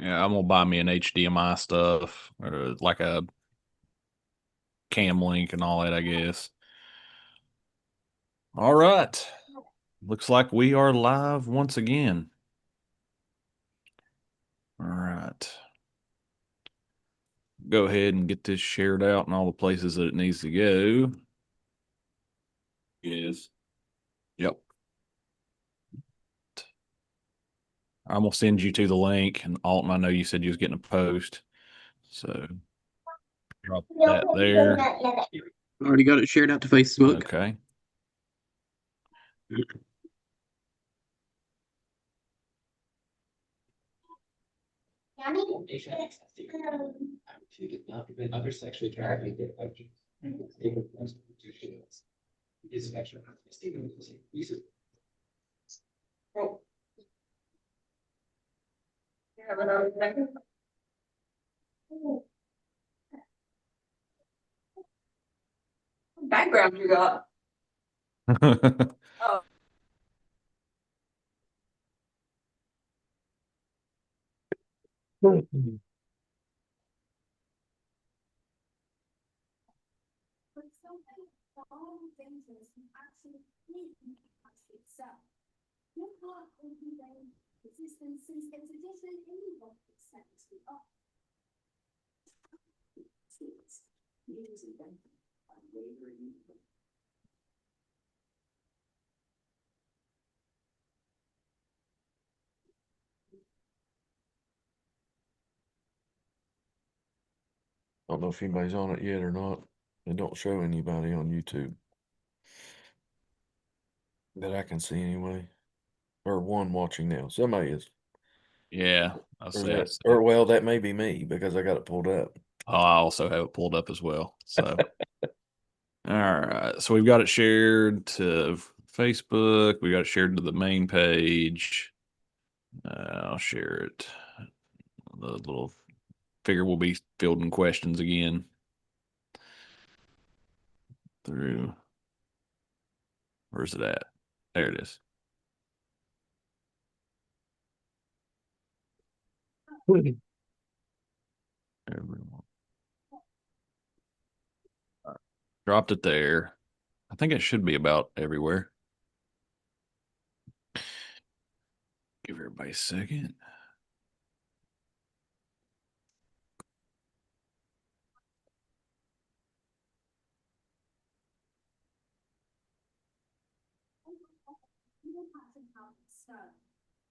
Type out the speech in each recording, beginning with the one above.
Yeah, I'm gonna buy me an HDMI stuff or like a cam link and all that, I guess. All right. Looks like we are live once again. All right. Go ahead and get this shared out in all the places that it needs to go. Yes. Yep. I'm gonna send you to the link, and Alton, I know you said you was getting a post, so drop that there. Already got it shared out to Facebook. Okay. Other sexually attracted background you got. Oh. I don't know if anybody's on it yet or not. They don't show anybody on YouTube that I can see anyway. Or one watching now. Somebody is. Yeah, I'll Or say. that, or well, that may be me because I got it pulled up. Oh, I also have it pulled up as well. So, all right. So we've got it shared to Facebook. We got it shared to the main page. I'll share it. The little figure will be fielding questions again through. Where's it at? There it is. Everyone. All right. Dropped it there. I think it should be about everywhere. Give everybody a second.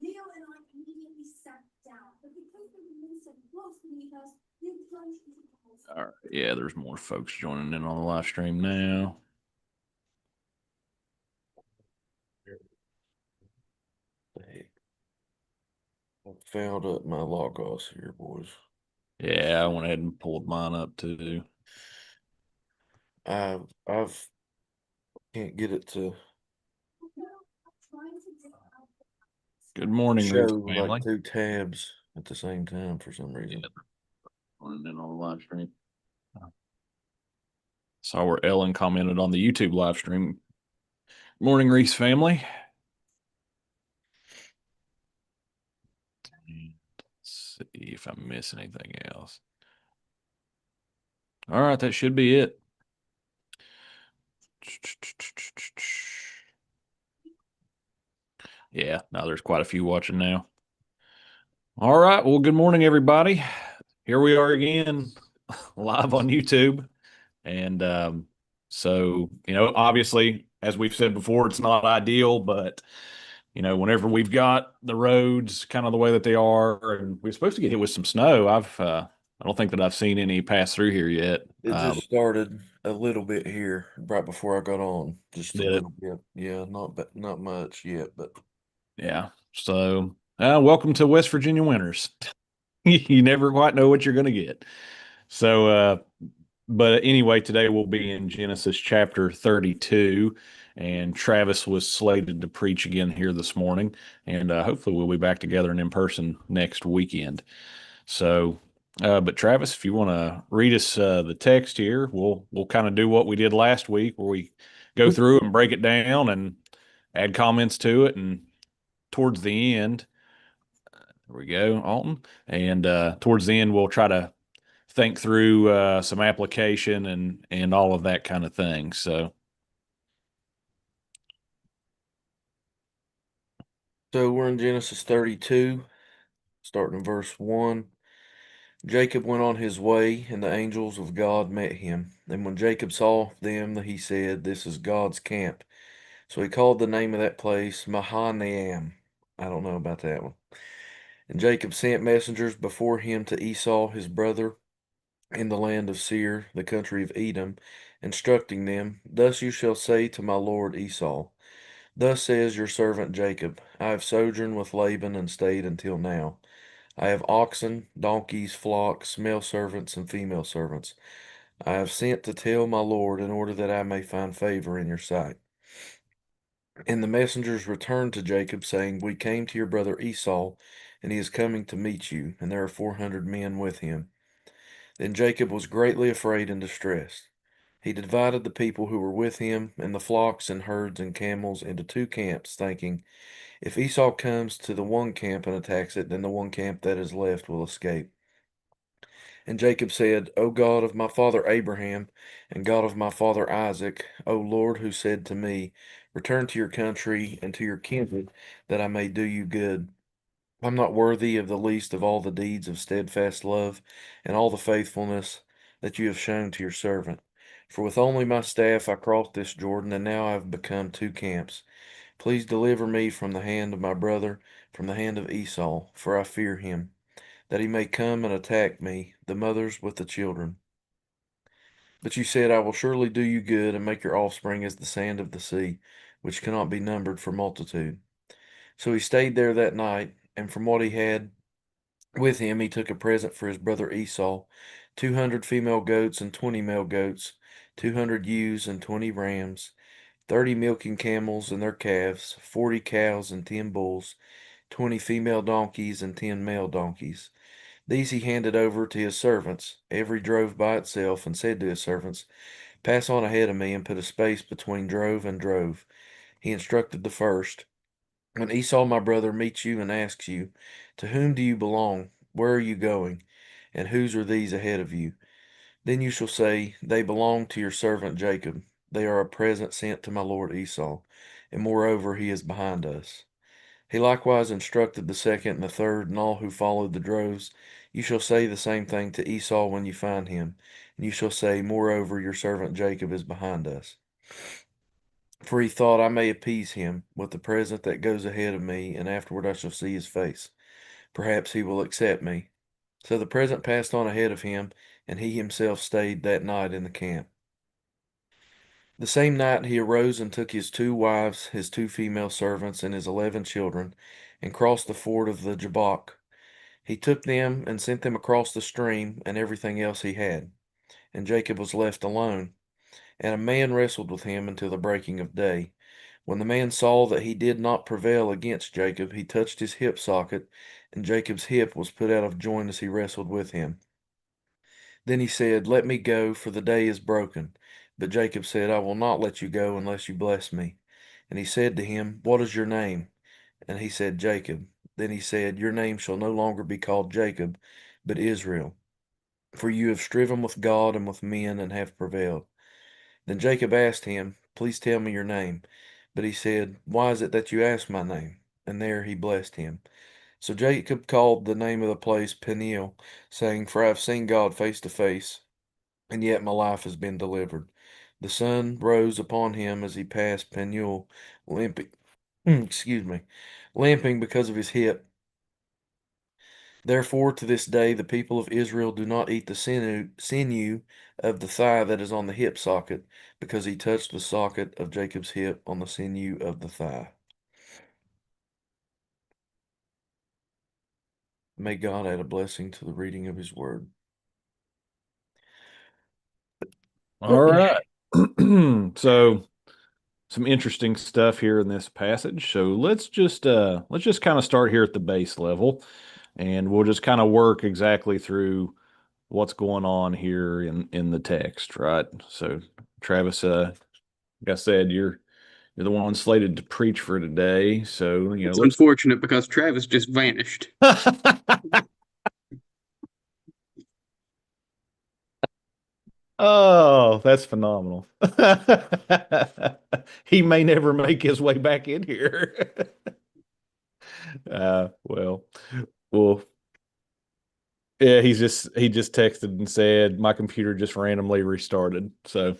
Leo and I immediately sat down, but because the women so close beneath us, we plunged into the house. All right. Yeah, there's more folks joining in on the live stream now. Hey, I fouled up my logos here, boys. Yeah, I went ahead and pulled mine up too. I've can't get it to Good morning, show Reese family. like two tabs at the same time for some reason. Joining in on the live stream. Saw where Ellen commented on the YouTube live stream. Morning, Reese family. Let's see if I miss anything else. All right, that should be it. Yeah, now there's quite a few watching now. All right, well, good morning, everybody. Here we are again, live on YouTube. And so, obviously, as we've said before, it's not ideal, but whenever we've got the roads kind of the way that they are, and we're supposed to get hit with some snow. I don't think that I've seen any pass through here yet. It just started a little bit here right before I got on. Just a Did it? little bit. Yeah, not much yet, but Yeah. So, welcome to West Virginia winters. You never quite know what you're going to get. So, but anyway, today we'll be in Genesis chapter 32, and Travis was slated to preach again here this morning, and hopefully we'll be back together and in person next weekend. So, but Travis, if you want to read us the text here, we'll kind of do what we did last week, where we go through and break it down and add comments to it, and towards the end, There we go, Alton. And towards the end, we'll try to think through some application and all of that kind of thing. So, we're in Genesis 32, starting in verse 1. Jacob went on his way, and the angels of God met him. And when Jacob saw them, he said, "This is God's camp." So he called the name of that place Mahanaim. I don't know about that one. And Jacob sent messengers before him to Esau his brother in the land of Seir, the country of Edom, instructing them, "Thus you shall say to my lord Esau, Thus says your servant Jacob, I have sojourned with Laban and stayed until now. I have oxen, donkeys, flocks, male servants, and female servants. I have sent to tell my lord in order that I may find favor in your sight." And the messengers returned to Jacob, saying, "We came to your brother Esau, and he is coming to meet you, and there are 400 men with him." Then Jacob was greatly afraid and distressed. He divided the people who were with him, and the flocks and herds and camels, into two camps, thinking, "If Esau comes to the one camp and attacks it, then the one camp that is left will escape." And Jacob said, "O God of my father Abraham, and God of my father Isaac, O Lord, who said to me, Return to your country and to your kindred, that I may do you good. I'm not worthy of the least of all the deeds of steadfast love and all the faithfulness that you have shown to your servant. For with only my staff I crossed this Jordan, and now I have become two camps. Please deliver me from the hand of my brother, from the hand of Esau, for I fear him, that he may come and attack me, the mothers with the children. But you said, I will surely do you good and make your offspring as the sand of the sea, which cannot be numbered for multitude." So he stayed there that night, and from what he had with him he took a present for his brother Esau, 200 female goats and 20 male goats, 200 ewes and 20 rams, 30 milking camels and their calves, 40 cows and 10 bulls, 20 female donkeys and 10 male donkeys. These he handed over to his servants. Every drove by itself, and said to his servants, "Pass on ahead of me, and put a space between drove and drove." He instructed the first, "When Esau my brother meets you and asks you, 'To whom do you belong? Where are you going? And whose are these ahead of you?' Then you shall say, 'They belong to your servant Jacob. They are a present sent to my lord Esau, and moreover he is behind us.'" He likewise instructed the second and the third, and all who followed the droves. "You shall say the same thing to Esau when you find him, and you shall say, Moreover, your servant Jacob is behind us. For he thought, I may appease him with the present that goes ahead of me, and afterward I shall see his face. Perhaps he will accept me." So the present passed on ahead of him, and he himself stayed that night in the camp. The same night he arose and took his 2 wives, his 2 female servants, and his 11 children, and crossed the ford of the Jabbok. He took them and sent them across the stream, and everything else he had. And Jacob was left alone. And a man wrestled with him until the breaking of day. When the man saw that he did not prevail against Jacob, he touched his hip socket, and Jacob's hip was put out of joint as he wrestled with him. Then he said, "Let me go, for the day is broken." But Jacob said, "I will not let you go unless you bless me." And he said to him, "What is your name?" And he said, "Jacob." Then he said, "Your name shall no longer be called Jacob, but Israel, for you have striven with God and with men and have prevailed." Then Jacob asked him, "Please tell me your name." But he said, "Why is it that you ask my name?" And there he blessed him. So Jacob called the name of the place Peniel, saying, "For I have seen God face to face, and yet my life has been delivered." The sun rose upon him as he passed Peniel, limping, excuse me, limping because of his hip. Therefore, to this day, the people of Israel do not eat the sinew of the thigh that is on the hip socket, because he touched the socket of Jacob's hip on the sinew of the thigh. May God add a blessing to the reading of his word. All right. So some interesting stuff here in this passage. So let's just kind of start here at the base level, and we'll just kind of work exactly through what's going on here in the text, right? So Travis, like I said, you're the one slated to preach for today. So, It's let's. unfortunate because Travis just vanished. Oh, that's phenomenal. He may never make his way back in here. Well, well, yeah, he just texted and said my computer just randomly restarted. So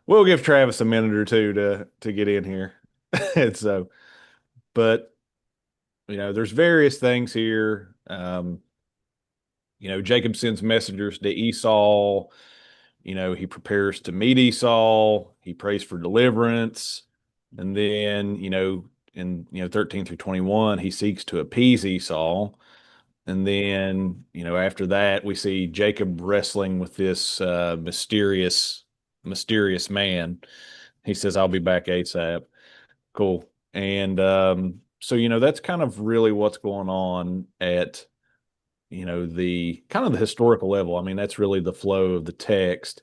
we'll give Travis a minute or two to get in here. And so, but there's various things here. Jacob sends messengers to Esau. He prepares to meet Esau. He prays for deliverance. And then, in 13 through 21, he seeks to appease Esau. And then, after that, we see Jacob wrestling with this mysterious man. He says, "I'll be back ASAP." Cool. And so, that's kind of really what's going on at, the kind of the historical level. I mean, that's really the flow of the text.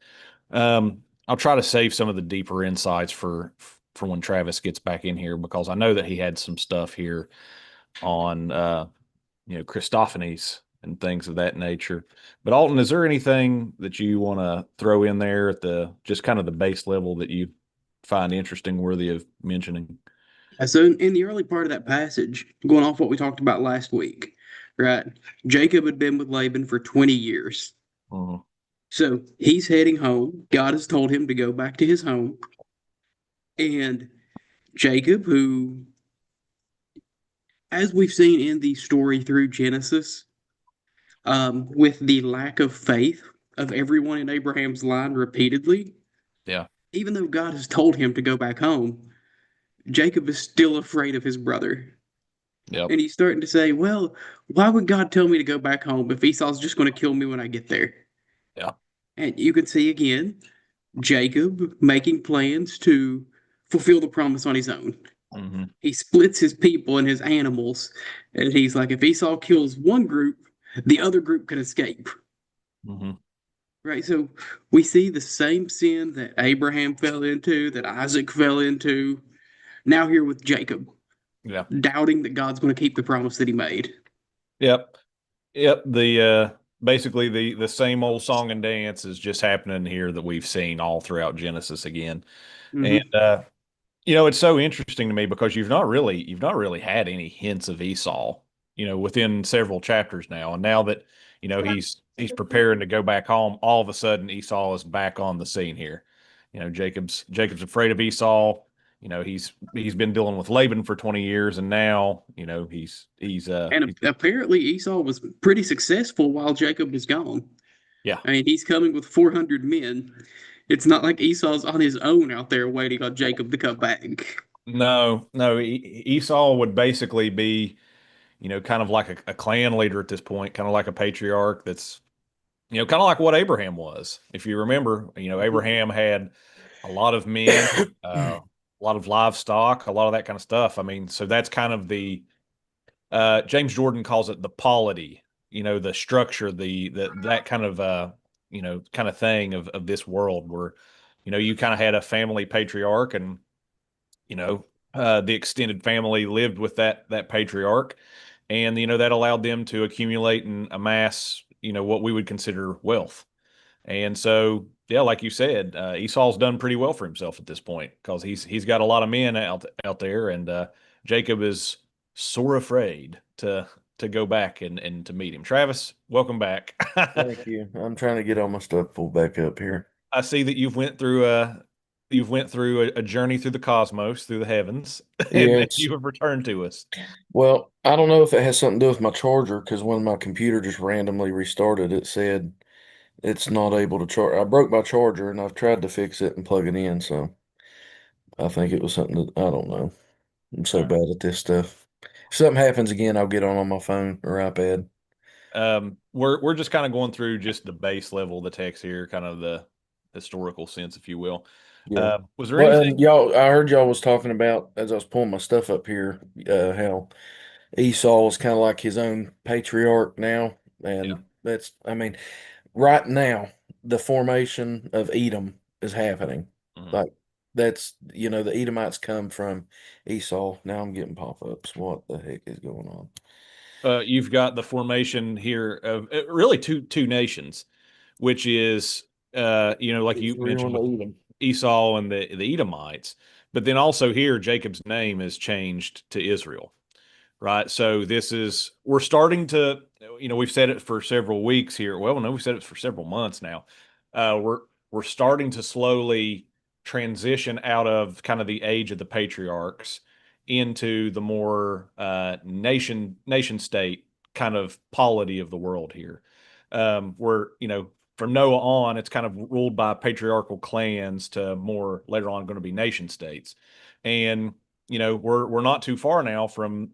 I'll try to save some of the deeper insights for when Travis gets back in here, because I know that he had some stuff here on Christophanies and things of that nature. But Alton, is there anything that you want to throw in there at the just kind of the base level that you find interesting, worthy of mentioning? So in the early part of that passage, going off what we talked about last week, right? Jacob had been with Laban for 20 years. Mhm. So he's heading home. God has told him to go back to his home. And Jacob, who, as we've seen in the story through Genesis, with the lack of faith of everyone in Abraham's line repeatedly, Yeah. even though God has told him to go back home, Jacob is still afraid of his brother. Yep. And he's starting to say, well, why would God tell me to go back home if Esau's just going to kill me when I get there? Yeah. And you can see again Jacob making plans to fulfill the promise on his own. Hmm. He splits his people and his animals. And he's like, if Esau kills one group, the other group can escape. Hmm. Right? So we see the same sin that Abraham fell into, that Isaac fell into, now here with Jacob, Yeah. doubting that God's going to keep the promise that he made. Yep. Yep. The basically the same old song and dance is just happening here that we've seen all throughout Genesis again. And Mhm. it's so interesting to me because you've not really had any hints of Esau, within several chapters now. And now that, he's preparing to go back home, all of a sudden Esau is back on the scene here. Jacob's afraid of Esau. He's been dealing with Laban for 20 years, and now, And apparently Esau was pretty successful while Jacob was gone. yeah. I mean, he's coming with 400 men. It's not like Esau's on his own out there waiting on Jacob to come back. No, no, Esau would basically be, kind of like a clan leader at this point, kind of like a patriarch that's, kind of like what Abraham was. If you remember, Abraham had a lot of men, a lot of livestock, a lot of that kind of stuff. I mean, so that's kind of the James Jordan calls it the polity, the structure, that kind of kind of thing of this world where, you kind of had a family patriarch, and the extended family lived with that patriarch, and that allowed them to accumulate and amass what we would consider wealth. And so, yeah, like you said, Esau's done pretty well for himself at this point because he's got a lot of men out there, and Jacob is sore afraid to go back and to meet him. Travis, welcome back. Thank you. I'm trying to get all my stuff pulled back up here. I see that you've went through a journey through the cosmos, through the heavens, Yeah, and it's you have returned to us. well, I don't know if it has something to do with my charger because when my computer just randomly restarted, it said it's not able to charge. I broke my charger and I've tried to fix it and plug it in, so I think it was something that I don't know. I'm so All right. bad at this stuff. If something happens again, I'll get on my phone or iPad. We're just kind of going through just the base level of the text here, kind of the historical sense, if you will. Yeah. Was there Well, and anything? y'all, I heard y'all was talking about as I was pulling my stuff up here, how Esau is kind of like his own patriarch now, Yeah. and I mean, right now the formation of Edom is happening. Mhm. Like that's, the Edomites come from Esau. Now I'm getting pop-ups. What the heck is going on? You've got the formation here of really two nations, which is like you Israel mentioned and with Edom. Esau and the Edomites, but then also here Jacob's name is changed to Israel, right? So we're starting to, we've said it for several weeks here. Well, no, we've said it for several months now. We're starting to slowly transition out of kind of the age of the patriarchs into the more nation state kind of polity of the world here. Where, from Noah on, it's kind of ruled by patriarchal clans to more later on going to be nation states. And we're not too far now from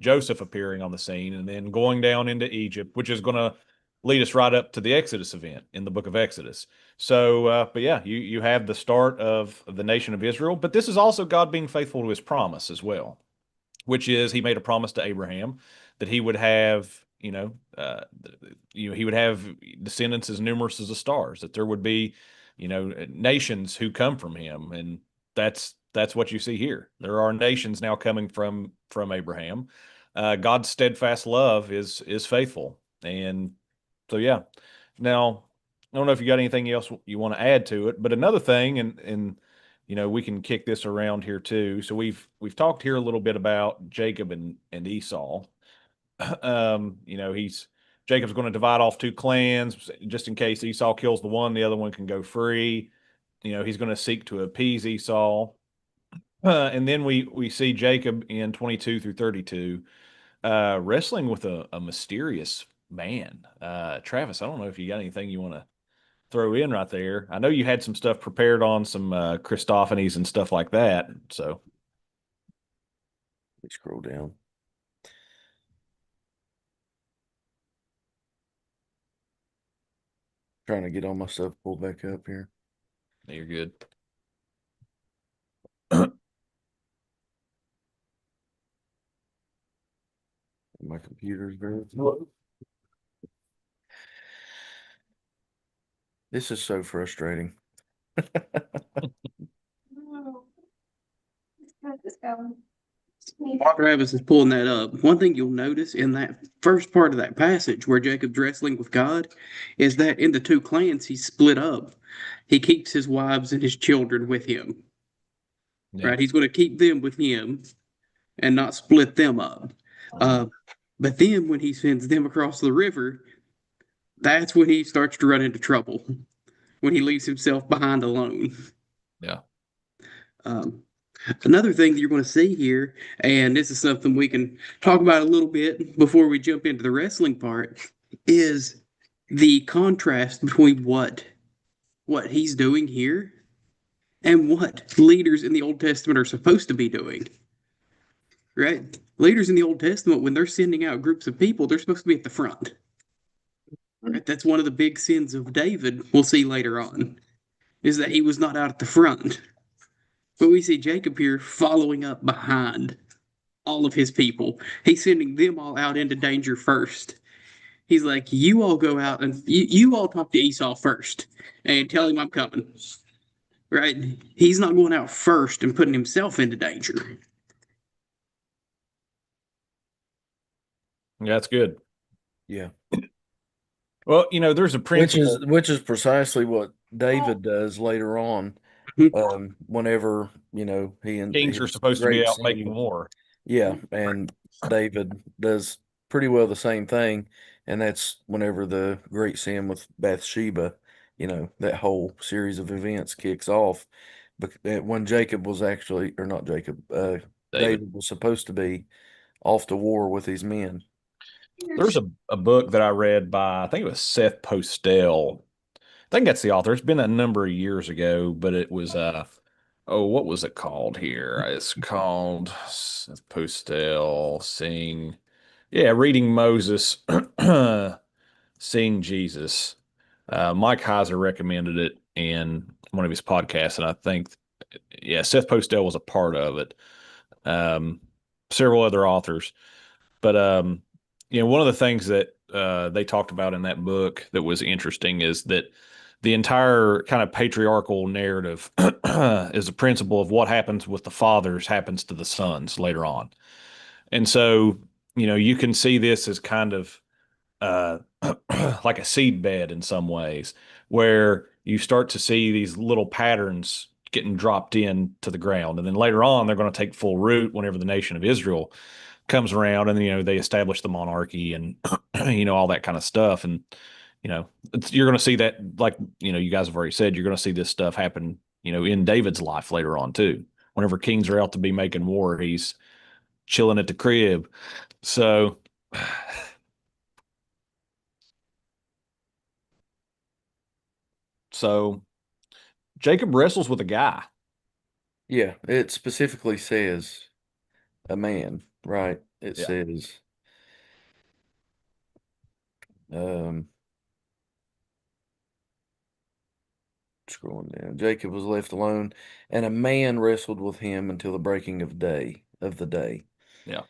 Joseph appearing on the scene and then going down into Egypt, which is going to lead us right up to the Exodus event in the book of Exodus. So, but yeah, you have the start of the nation of Israel, but this is also God being faithful to his promise as well, which is he made a promise to Abraham that he would have, he would have descendants as numerous as the stars, that there would be, nations who come from him, and that's what you see here. There are nations now coming from Abraham. God's steadfast love is faithful, and so yeah. Now, I don't know if you got anything else you want to add to it, but another thing, and we can kick this around here too. So we've talked here a little bit about Jacob and Esau. He's Jacob's going to divide off two clans just in case Esau kills the one, the other one can go free. He's going to seek to appease Esau. And then we see Jacob in 22 through 32 wrestling with a mysterious man. Travis, I don't know if you got anything you want to throw in right there. I know you had some stuff prepared on some Christophanies and stuff like that. So Let me scroll down. Trying to get all my stuff pulled back up here. you're good. My computer's very slow. This is so frustrating. While Travis is pulling that up, one thing you'll notice in that first part of that passage where Jacob's wrestling with God is that in the two clans he's split up. He keeps his wives and his children with him. Yeah. Right? He's going to keep them with him and not split them up. But then when he sends them across the river, that's when he starts to run into trouble. When he leaves himself behind alone. Yeah. Another thing that you're going to see here, and this is something we can talk about a little bit before we jump into the wrestling part, is the contrast between what he's doing here and what leaders in the Old Testament are supposed to be doing. Right? Leaders in the Old Testament, when they're sending out groups of people, they're supposed to be at the front. Right? That's one of the big sins of David, we'll see later on, is that he was not out at the front. But we see Jacob here following up behind all of his people. He's sending them all out into danger first. He's like, you all go out and you all talk to Esau first and tell him I'm coming. Right? He's not going out first and putting himself into danger. Yeah, that's good. Yeah. Well, there's a principle. Which is precisely what David does later on. Whenever, he and Kings are supposed to be great out scene making with- war. Yeah, and David does pretty well the same thing, and that's whenever the great sin with Bathsheba, that whole series of events kicks off. But when Jacob was actually, or not Jacob, David was supposed to be off to war with his men. There's a book that I read by, I think it was Seth Postell. I think that's the author. It's been a number of years ago, but it was what was it called here? It's called Seth Postell Reading Moses, Seeing Jesus. Mike Heiser recommended it in one of his podcasts, and I think Seth Postell was a part of it. Several other authors, but one of the things that they talked about in that book that was interesting is that the entire kind of patriarchal narrative is a principle of what happens with the fathers happens to the sons later on. And so, you can see this as kind of uh, like a seed bed in some ways, where you start to see these little patterns getting dropped in to the ground. And then later on, they're going to take full root whenever the nation of Israel comes around and, they establish the monarchy and, all that kind of stuff. And, you're going to see that, like, you guys have already said, you're going to see this stuff happen, in David's life later on too. Whenever kings are out to be making war, he's chilling at the crib. So, so Jacob wrestles with a guy. Yeah, it specifically says a man, right? It Yeah. says, um, scrolling down, Jacob was left alone, and a man wrestled with him until the breaking of the day. Yeah.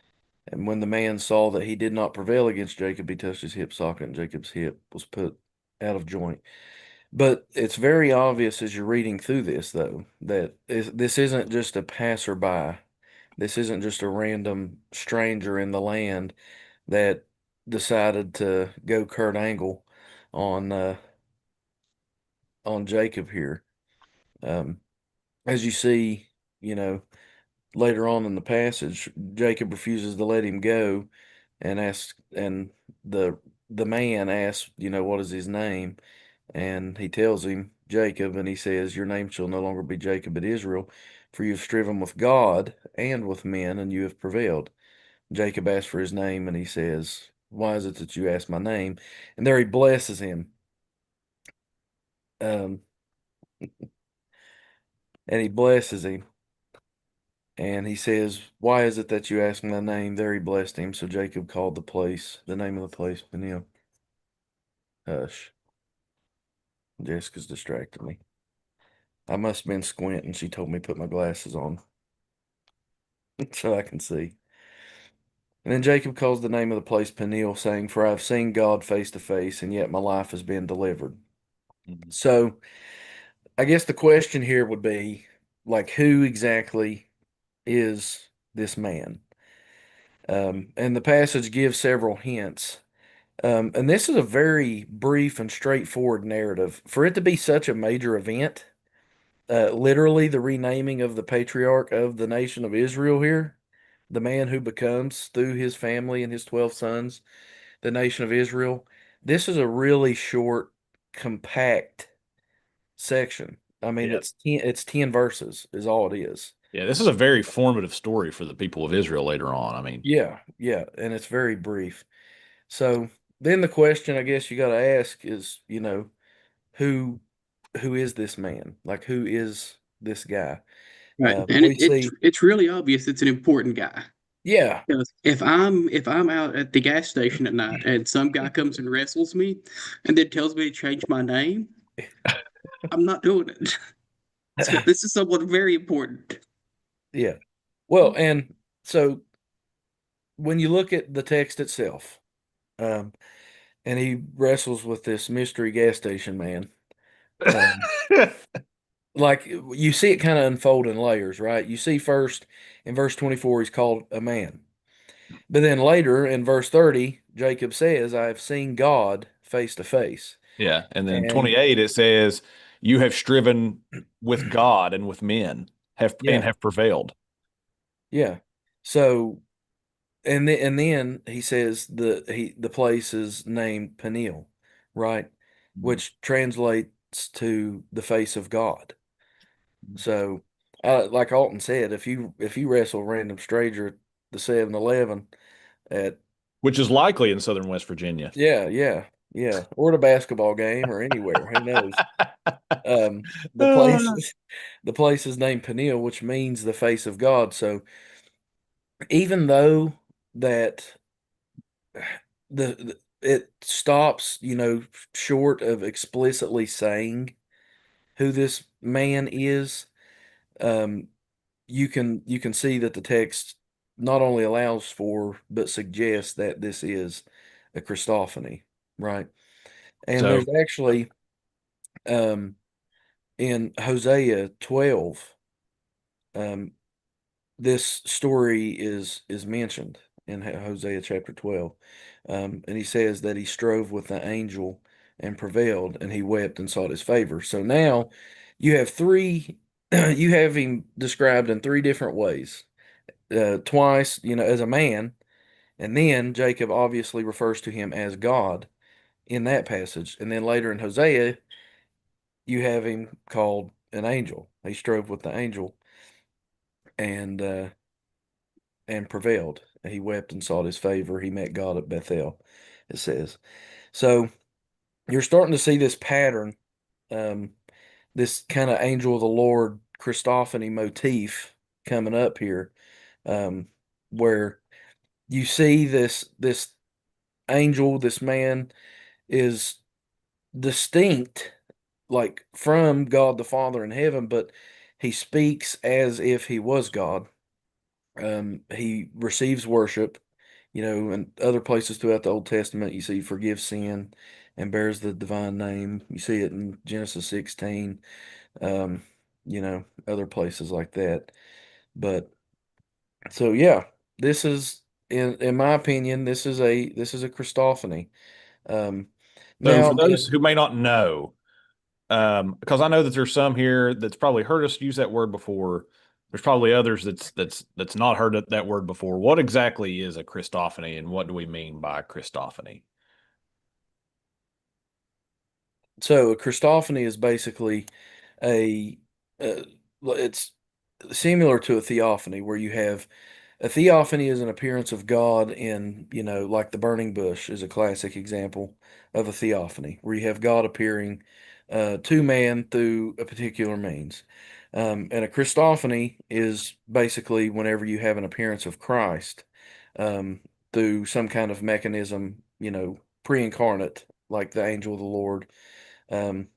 And when the man saw that he did not prevail against Jacob, he touched his hip socket, and Jacob's hip was put out of joint. But it's very obvious as you're reading through this, though, that this isn't just a passerby. This isn't just a random stranger in the land that decided to go Kurt Angle on Jacob here. As you see, later on in the passage, Jacob refuses to let him go and asks, and the man asks, what is his name? And he tells him Jacob, and he says, your name shall no longer be Jacob but Israel, for you have striven with God and with men, and you have prevailed. Jacob asks for his name, and he says, why is it that you ask my name? And there he blesses him. And he blesses him. And he says, why is it that you ask my name? There he blessed him. So Jacob called the name of the place, Peniel. Hush. Jessica's distracted me. I must have been squinting. She told me to put my glasses on so I can see. And then Jacob calls the name of the place Peniel, saying, for I have seen God face to face, and yet my life has been delivered. Mhm. So I guess the question here would be, like, who exactly is this man? And the passage gives several hints. And this is a very brief and straightforward narrative. For it to be such a major event, literally the renaming of the patriarch of the nation of Israel here, the man who becomes, through his family and his 12 sons, the nation of Israel, this is a really short, compact section. I mean, Yeah. it's 10 verses is all it is. Yeah, this is a very formative story for the people of Israel later on. I mean, Yeah, yeah, and it's very brief. So then the question I guess you got to ask is, who who is this man? Like, who is this guy? Right. And We see, it's really obvious it's an important guy. yeah, Because if I'm out at the gas station at night and some guy comes and wrestles me and then tells me to change my name, I'm not doing it. So this is someone very important. yeah. Well, and so when you look at the text itself, um, and he wrestles with this mystery gas station man, um, like you see it kind of unfold in layers, right? You see first in verse 24, he's called a man. But then later in verse 30, Jacob says, I have seen God face to face. yeah. And then And 28, it says, you have striven with God and with men and yeah, have prevailed. yeah. So and then he says the place is named Peniel, right? Which translates to the face of God. So like Alton said, if you wrestle a random stranger at the 7-Eleven at Which is likely in southern West Virginia. yeah, yeah, yeah, or at a basketball game or anywhere, who knows? The place the place is named Peniel, which means the face of God. So even though that it stops, short of explicitly saying who this man is, um, you can see that the text not only allows for but suggests that this is a Christophany, right? And So, there's actually in Hosea 12, um, this story is mentioned in Hosea chapter 12. And he says that he strove with the angel and prevailed, and he wept and sought his favor. So now you have three, you have him described in three different ways. Twice, as a man, and then Jacob obviously refers to him as God in that passage. And then later in Hosea, you have him called an angel. He strove with the angel and prevailed. He wept and sought his favor. He met God at Bethel, it says. So you're starting to see this pattern, this kind of angel of the Lord Christophany motif coming up here, where you see this angel, this man is distinct, like from God the Father in heaven, but he speaks as if he was God. He receives worship, in other places throughout the Old Testament. You see, forgives sin and bears the divine name. You see it in Genesis 16, um, other places like that. But so yeah, this is in my opinion, this is a Christophany. Um, So now for those who may not know, because I know that there's some here that's probably heard us use that word before. There's probably others that's not heard that word before. What exactly is a Christophany, and what do we mean by Christophany? So a Christophany is basically a it's similar to a theophany, where you have a theophany is an appearance of God in, like the burning bush is a classic example of a theophany, where you have God appearing to man through a particular means. And a Christophany is basically whenever you have an appearance of Christ um, through some kind of mechanism, pre-incarnate, like the angel of the Lord. Um,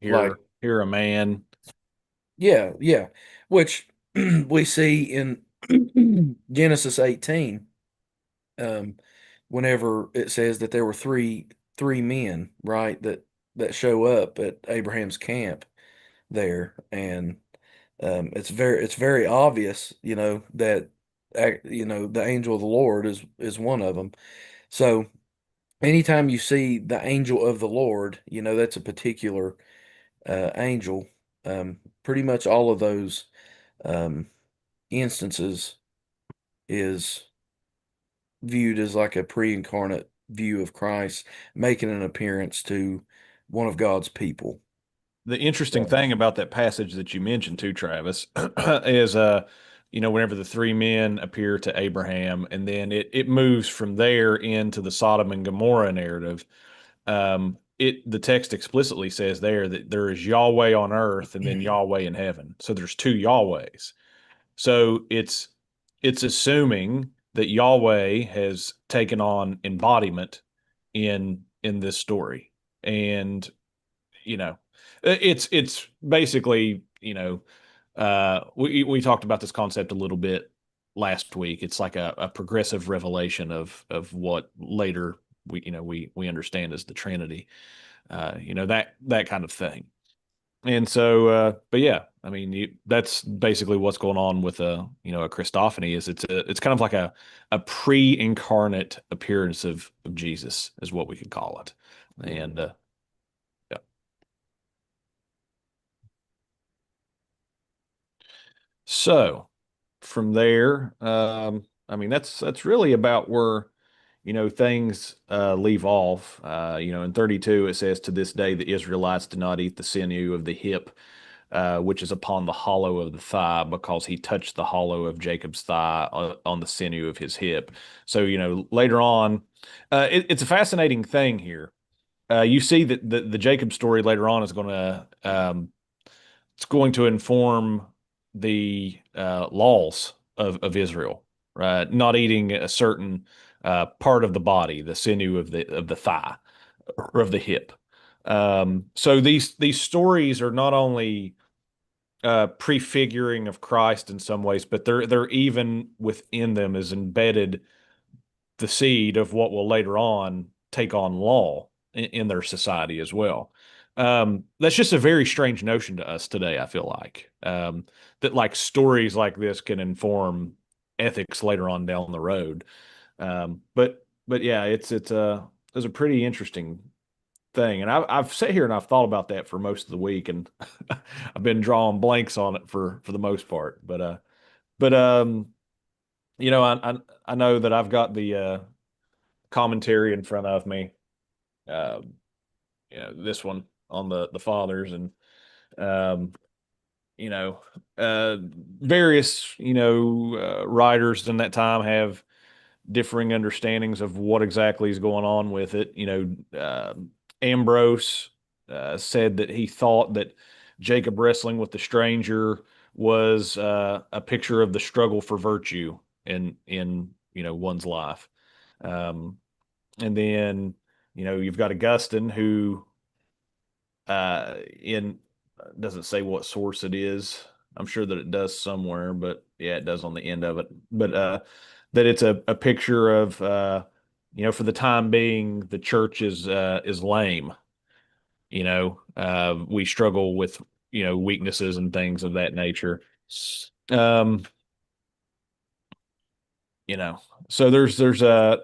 like, Here a man. yeah, yeah, which we see in Genesis 18, um, whenever it says that there were three men, right, that show up at Abraham's camp there, and it's very obvious, that the angel of the Lord is one of them. So anytime you see the angel of the Lord, that's a particular angel. Pretty much all of those um, instances is viewed as like a pre-incarnate view of Christ making an appearance to one of God's people. The interesting So, thing about that passage that you mentioned too, Travis, is whenever the three men appear to Abraham, and then it moves from there into the Sodom and Gomorrah narrative. The text explicitly says there that there is Yahweh on earth and then Yahweh in heaven. So there's two Yahwehs. So it's assuming that Yahweh has taken on embodiment in this story. And it's basically, we talked about this concept a little bit last week. It's like a progressive revelation of what later we understand as the Trinity, that kind of thing. And so, but yeah, I mean, that's basically what's going on with a Christophany. Is it's kind of like a pre-incarnate appearance of Jesus is what we could call it. And yeah. So from there, I mean, that's really about where, things leave off. In 32, it says, "To this day, the Israelites do not eat the sinew of the hip, which is upon the hollow of the thigh, because he touched the hollow of Jacob's thigh on the sinew of his hip." So, later on, it's a fascinating thing here. You see that the Jacob story later on is going to it's going to inform the laws of Israel, right? Not eating a certain part of the body, the sinew of the thigh or of the hip. So these stories are not only prefiguring of Christ in some ways, but they're even within them is embedded the seed of what will later on take on law in their society as well. That's just a very strange notion to us today, I feel like. That like stories like this can inform ethics later on down the road. But yeah, it's a pretty interesting thing. And I've sat here and I've thought about that for most of the week, and I've been drawing blanks on it for the most part. But you know, I know that I've got the commentary in front of me. Um, you know, this one on the fathers, and um, you know, various writers in that time have differing understandings of what exactly is going on with it. Ambrose said that he thought that Jacob wrestling with the stranger was a picture of the struggle for virtue in one's life. Um, and then you've got Augustine who in doesn't say what source it is. I'm sure that it does somewhere, but yeah, it does on the end of it. But that it's a picture of for the time being, the church is lame. We struggle with weaknesses and things of that nature. Um, you know, so there's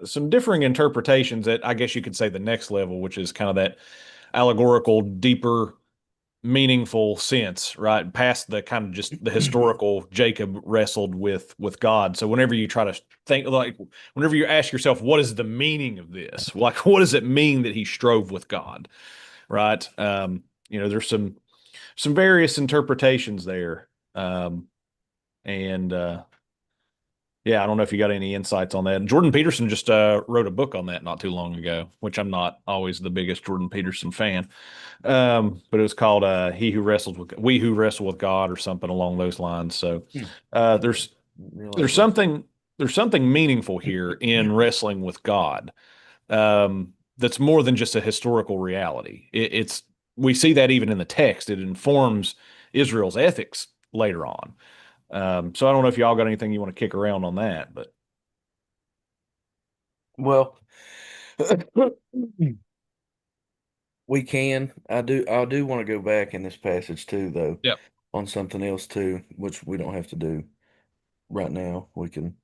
some differing interpretations at, I guess you could say, the next level, which is kind of that allegorical, deeper, meaningful sense, right? Past the kind of just the historical Jacob wrestled with God. So whenever you try to think, like, whenever you ask yourself, what is the meaning of this? Like, what does it mean that he strove with God, right? There's some various interpretations there. And Yeah, I don't know if you got any insights on that. And Jordan Peterson just wrote a book on that not too long ago, which I'm not always the biggest Jordan Peterson fan. But it was called We Who Wrestle with God, or something along those lines. So Hmm. there's Realize there's that. something meaningful here in wrestling with God. That's more than just a historical reality. It's we see that even in the text. It informs Israel's ethics later on. So I don't know if y'all got anything you want to kick around on that, but Well, we can. I do want to go back in this passage too, though, Yep. on something else too, which we don't have to do right now. We can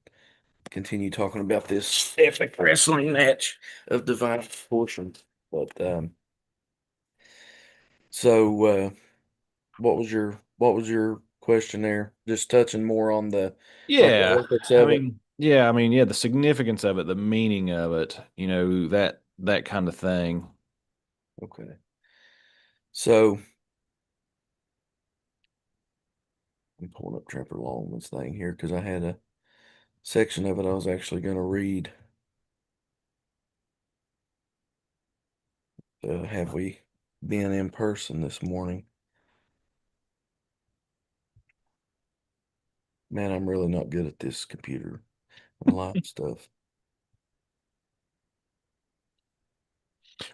continue talking about this epic wrestling match of divine proportions. But so what was your question there? Just touching more on the yeah, ethics of it. yeah, the significance of it, the meaning of it, that kind of thing. Okay. So I'm pulling up Trapper Longman's thing here because I had a section of it I was actually going to read. Have we been in person this morning? Man, I'm really not good at this computer and live stuff.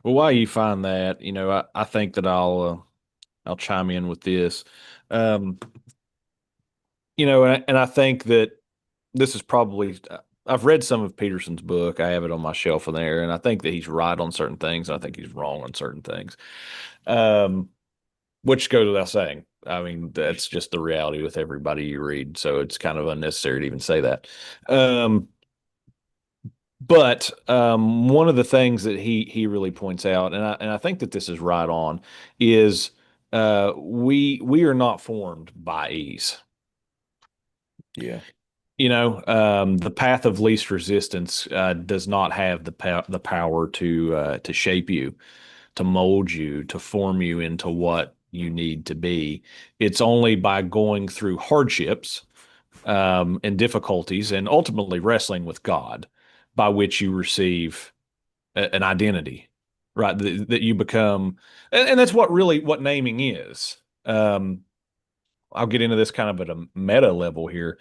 Well, while you find that, I think that I'll chime in with this. Um, and I think that this is probably I've read some of Peterson's book. I have it on my shelf in there, and I think that he's right on certain things. And I think he's wrong on certain things. Um, which goes without saying. I mean, that's just the reality with everybody you read. So it's kind of unnecessary to even say that. But one of the things that he really points out, and I think that this is right on, is we are not formed by ease. Yeah. The path of least resistance does not have the power to shape you, to mold you, to form you into what you need to be. It's only by going through hardships and difficulties, and ultimately wrestling with God, by which you receive an identity, right? That you become, and that's what naming is. I'll get into this kind of at a meta level here.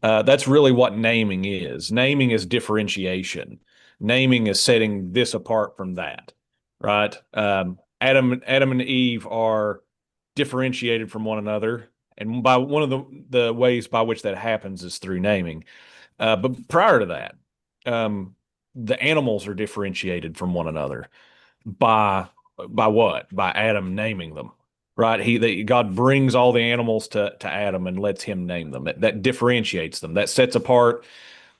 That's really what naming is. Naming is differentiation. Naming is setting this apart from that, right? Adam and Eve are differentiated from one another, and by one of the ways by which that happens is through naming. But prior to that, the animals are differentiated from one another by By what? By Adam naming them, right? God brings all the animals to Adam and lets him name them. That differentiates them. That sets apart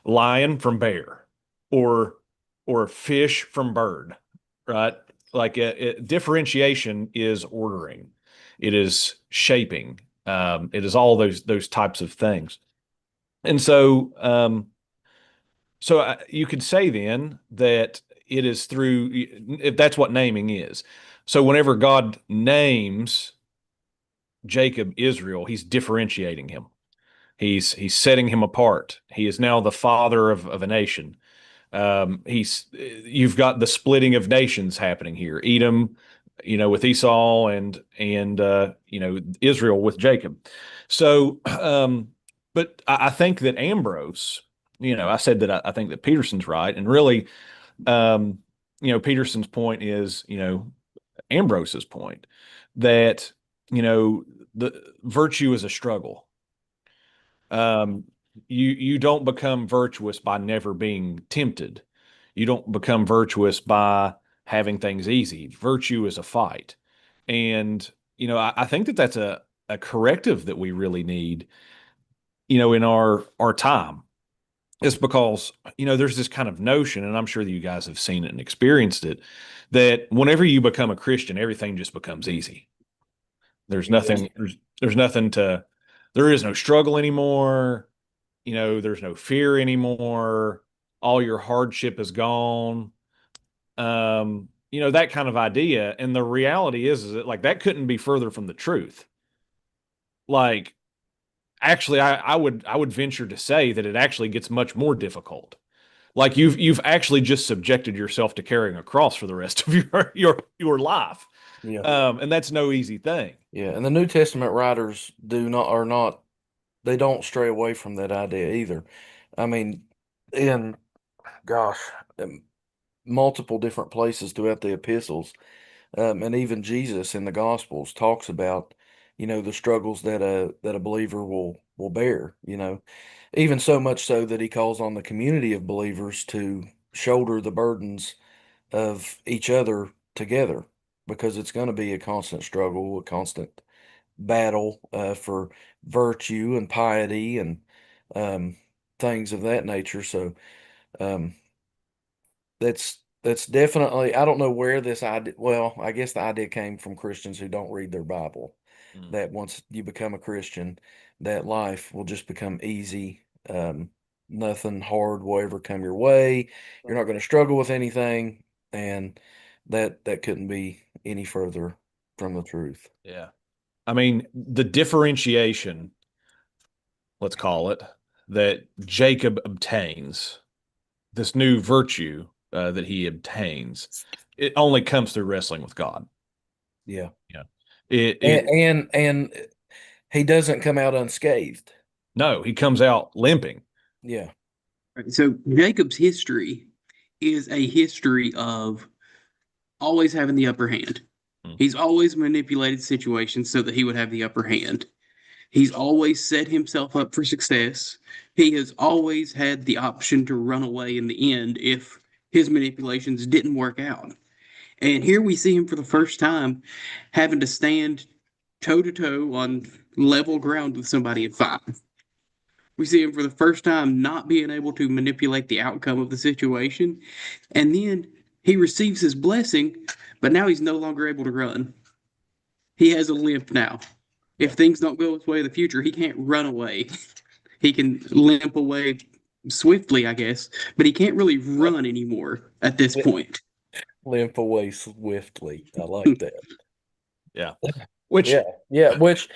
lion from bear, or fish from bird, right? Like differentiation is ordering, it is shaping, it is all those types of things. And so, you could say then that it is through, if that's what naming is. So whenever God names Jacob Israel, he's differentiating him. He's setting him apart. He is now the father of a nation. You've got the splitting of nations happening here. Edom, with Esau, and Israel with Jacob. So, but I think that Ambrose, I said that I think that Peterson's right, and really, Peterson's point is, Ambrose's point, that the virtue is a struggle. You don't become virtuous by never being tempted. You don't become virtuous by having things easy. Virtue is a fight. And, I think that that's a corrective that we really need, in our time. It's because, there's this kind of notion, and I'm sure that you guys have seen it and experienced it, that whenever you become a Christian, everything just becomes easy. There's nothing, there's nothing there is no struggle anymore. There's no fear anymore. All your hardship is gone. That kind of idea. And the reality is that, like, that couldn't be further from the truth. Like, actually, I would venture to say that it actually gets much more difficult. Like, you've actually just subjected yourself to carrying a cross for the rest of your life. Yeah. And that's no easy thing. Yeah, and the New Testament writers they don't stray away from that idea either. I mean, in gosh, multiple different places throughout the epistles, and even Jesus in the Gospels talks about, the struggles that a believer will bear. Even so much so that he calls on the community of believers to shoulder the burdens of each other together, because it's going to be a constant struggle, a constant battle for virtue and piety and things of that nature. So um, that's definitely, I don't know where this idea. Well, I guess the idea came from Christians who don't read their Bible. That once you become a Christian, that life will just become easy. Nothing hard will ever come your way. You're not going to struggle with anything, and that couldn't be any further from the truth. Yeah. I mean, the differentiation, let's call it, that Jacob obtains, this new virtue that he obtains, it only comes through wrestling with God. Yeah. Yeah. It And he doesn't come out unscathed. No, he comes out limping. Yeah. Right. So Jacob's history is a history of always having the upper hand. He's always manipulated situations so that he would have the upper hand. He's always set himself up for success. He has always had the option to run away in the end if his manipulations didn't work out. And here we see him for the first time having to stand toe to toe on level ground with somebody at five. We see him for the first time not being able to manipulate the outcome of the situation. And then he receives his blessing, but now he's no longer able to run. He has a limp now. If things don't go his way in the future, he can't run away. He can limp away swiftly, I guess, but he can't really run anymore at this point. Limp away swiftly. I like that. Yeah. Which, Yeah. Which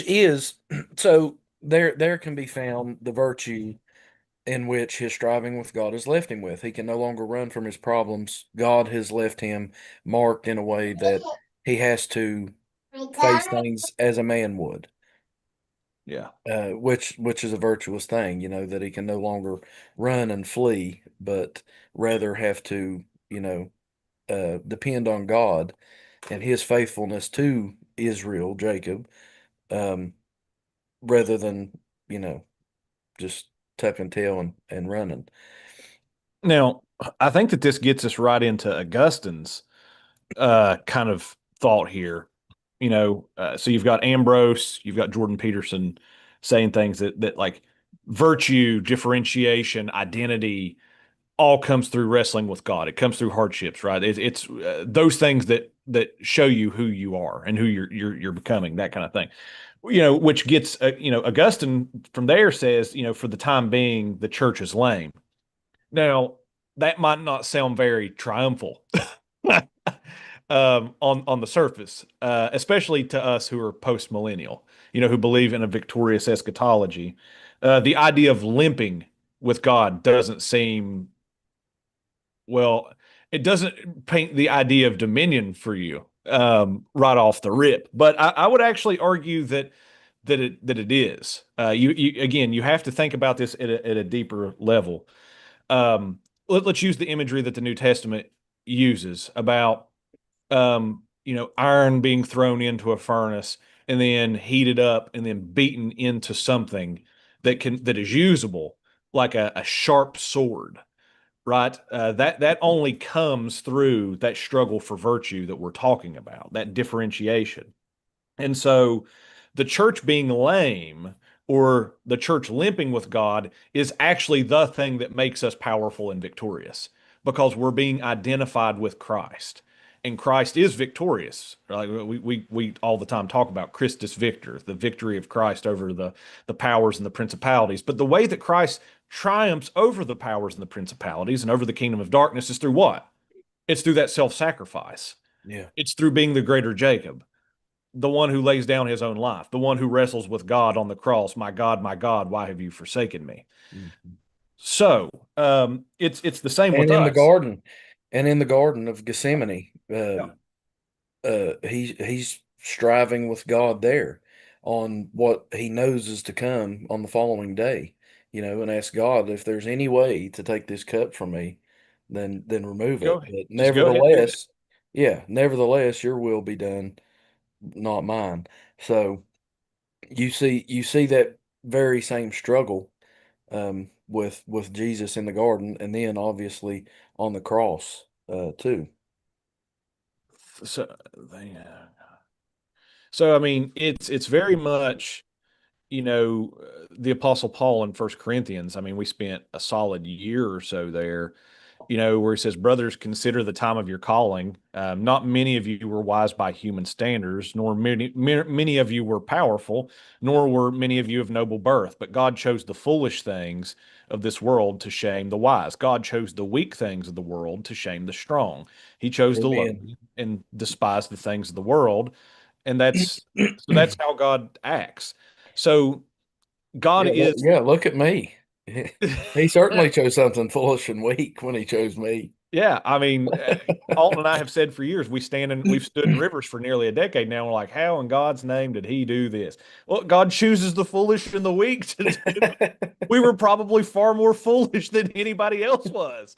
is, so there can be found the virtue in which his striving with God has left him with. He can no longer run from his problems. God has left him marked in a way that he has to face things as a man would. yeah. Which is a virtuous thing, that he can no longer run and flee, but rather have to, depend on God and his faithfulness to Israel, Jacob, rather than, just tucking tail and running. Now, I think that this gets us right into Augustine's kind of thought here. So you've got Ambrose, you've got Jordan Peterson saying things that like virtue, differentiation, identity all comes through wrestling with God. It comes through hardships, right? It's those things that show you who you are and who you're becoming, that kind of thing. Which gets Augustine from there says, for the time being, the church is lame. Now, that might not sound very triumphal on the surface, especially to us who are post millennial, who believe in a victorious eschatology. The idea of limping with God doesn't seem well. It doesn't paint the idea of dominion for you right off the rip. But I would actually argue that it is. You again, you have to think about this at a deeper level. Let's use the imagery that the New Testament uses about iron being thrown into a furnace and then heated up and then beaten into something that is usable, like a sharp sword, right? That only comes through that struggle for virtue that we're talking about, that differentiation. And so the church being lame or the church limping with God is actually the thing that makes us powerful and victorious because we're being identified with Christ. And Christ is victorious. Like we all the time talk about Christus Victor, the victory of Christ over the powers and the principalities. But the way that Christ triumphs over the powers and the principalities and over the kingdom of darkness is through what? It's through that self-sacrifice. Yeah. It's through being the greater Jacob, the one who lays down his own life, the one who wrestles with God on the cross. My God, why have you forsaken me? Mhm. So it's the same with And in the us. garden, and in the Garden of Gethsemane, Yeah. he's striving with God there on what he knows is to come on the following day, and ask God if there's any way to take this cup from me, then remove Go it. ahead. But Just go ahead and do it. nevertheless, your will be done, not mine. So you see that very same struggle with Jesus in the garden, and then obviously on the cross too. So, yeah. So I mean, it's very much, the Apostle Paul in First Corinthians. I mean, we spent a solid year or so there, where he says, "Brothers, consider the time of your calling. Not many of you were wise by human standards, nor many of you were powerful, nor were many of you of noble birth. But God chose the foolish things of this world to shame the wise. God chose the weak things of the world to shame the strong. He chose the Amen. lowly and despised the things of the world." And that's how God acts. So God is. Yeah, look at me. He certainly chose something foolish and weak when he chose me. Yeah, I mean, Alton and I have said for years we've stood in rivers for nearly a decade now. We're like, how in God's name did He do this? Well, God chooses the foolish and the weak to do. We were probably far more foolish than anybody else was,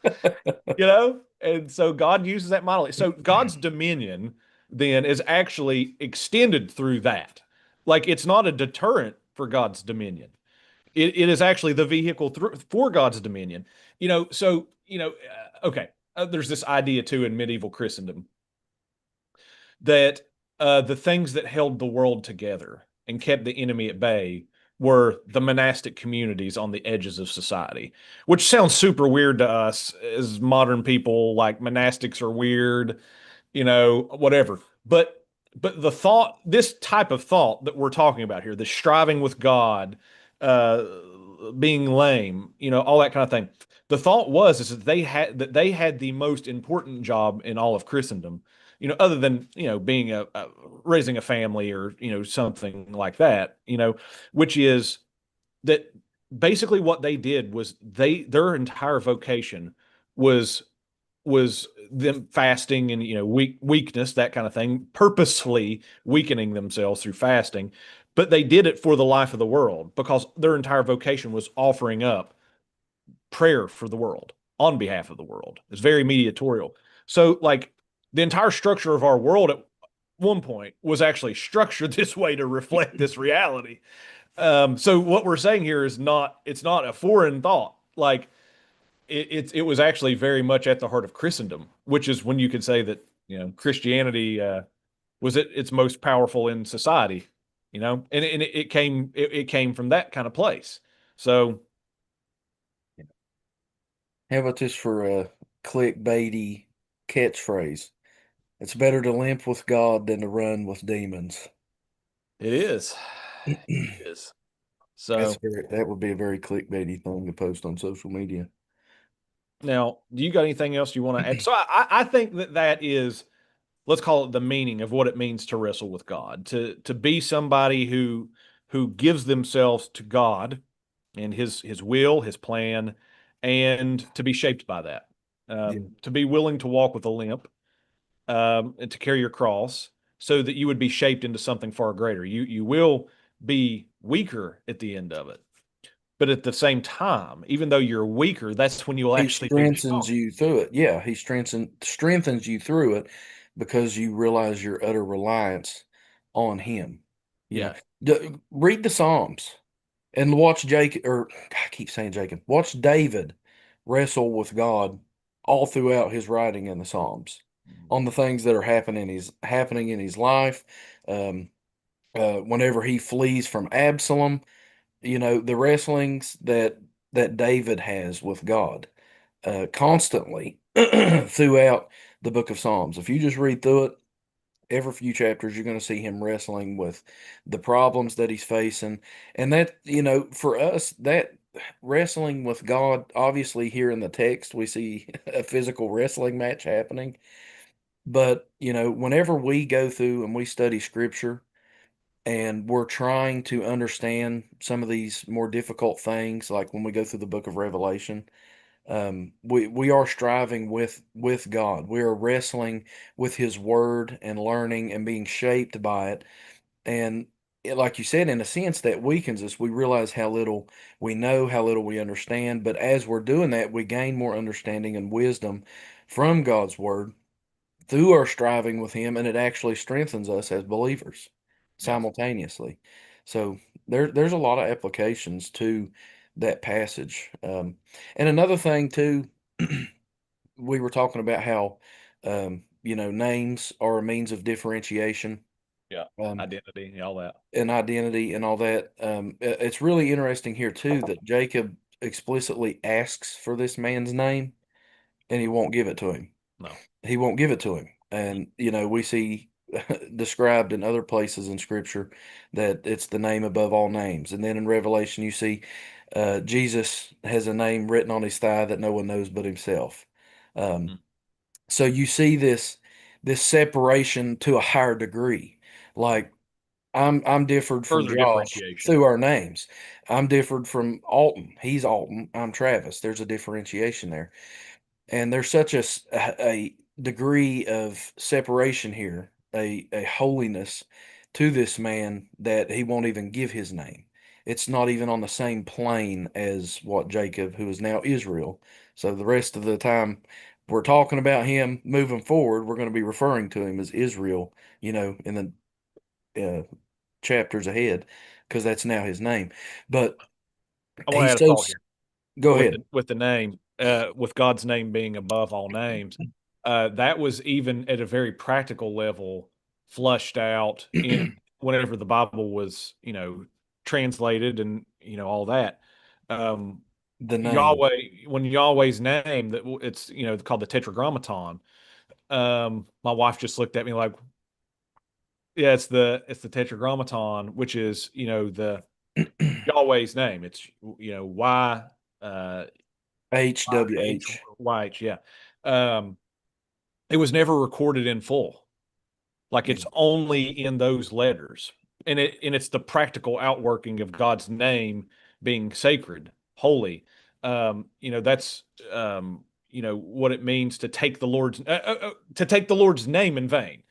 and so God uses that model. So God's dominion then is actually extended through that. Like it's not a deterrent for God's dominion. It is actually the vehicle for God's dominion. Okay. There's this idea too in medieval Christendom that the things that held the world together and kept the enemy at bay were the monastic communities on the edges of society, which sounds super weird to us as modern people. Like monastics are weird, whatever. But this type of thought that we're talking about here, the striving with God, uh, being lame, all that kind of thing. The thought is that they had the most important job in all of Christendom, other than being raising a family or something like that, which is that basically what they did was their entire vocation was them fasting and weakness, that kind of thing, purposefully weakening themselves through fasting. But they did it for the life of the world because their entire vocation was offering up prayer for the world on behalf of the world. It's very mediatorial. So like the entire structure of our world at one point was actually structured this way to reflect this reality. So what we're saying here is it's not a foreign thought. Like it was actually very much at the heart of Christendom, which is when you could say that Christianity was its most powerful in society, and it came from that kind of place. So How about this for a clickbaity catchphrase? It's better to limp with God than to run with demons. it is. It is. So That would be a very clickbaity thing to post on social media. now, do you got anything else you want to add? So I think that is, let's call it the meaning of what it means to wrestle with God, to be somebody who gives themselves to God and his will, his plan, and to be shaped by that. Yeah. To be willing to walk with a limp, and to carry your cross so that you would be shaped into something far greater. You will be weaker at the end of it. But at the same time, even though you're weaker, that's when you'll He actually be strengthens strong. you through it. Yeah, he strengthens you through it because you realize your utter reliance on him. You know, Yeah. read the Psalms and watch Jacob, or I keep saying Jacob, watch David wrestle with God all throughout his writing in the Psalms on the things that are happening in his life. Um, Whenever he flees from Absalom, the wrestlings that David has with God constantly throughout the book of Psalms. If you just read through it, every few chapters, you're going to see him wrestling with the problems that he's facing. And that, for us, that wrestling with God, obviously, here in the text, we see a physical wrestling match happening. But, whenever we go through and we study scripture and we're trying to understand some of these more difficult things, like when we go through the book of Revelation, we are striving with God. We are wrestling with His Word and learning and being shaped by it. And like you said, in a sense, that weakens us. We realize how little we know, how little we understand. But as we're doing that, we gain more understanding and wisdom from God's Word through our striving with Him, and it actually strengthens us as believers Yeah. simultaneously. So there's a lot of applications to that passage. And another thing too, we were talking about how names are a means of differentiation, Yeah. um, Identity and all that. and identity and all that. It's really interesting here too that Jacob explicitly asks for this man's name, and he won't give it to him. No. He won't give it to him. And, we see described in other places in scripture that it's the name above all names. And then in Revelation, you see Jesus has a name written on his thigh that no one knows but himself. Mhm. So you see this separation to a higher degree. Like I'm differed from Further Josh differentiation. through our names. I'm differed from Alton. He's Alton. I'm Travis. There's a differentiation there. And there's such a degree of separation here, a holiness to this man that he won't even give his name. It's not even on the same plane as what Jacob, who is now Israel. So the rest of the time we're talking about him moving forward, we're going to be referring to him as Israel, in the chapters ahead, because that's now his name. But I want to he's add a so, thought here go with ahead. the name, with God's name being above all names. That was even at a very practical level flushed out in whenever the Bible was, translated and all that. Um, The name, Yahweh, when Yahweh's name, that it's called the Tetragrammaton. My wife just looked at me like, yeah, it's the Tetragrammaton, which is the Yahweh's name. It's Y uh H HWH. Y H, yeah. Um, it was never recorded in full. Like Yeah. it's only in those letters. And it's the practical outworking of God's name being sacred, holy. That's what it means to take the Lord's name in vain.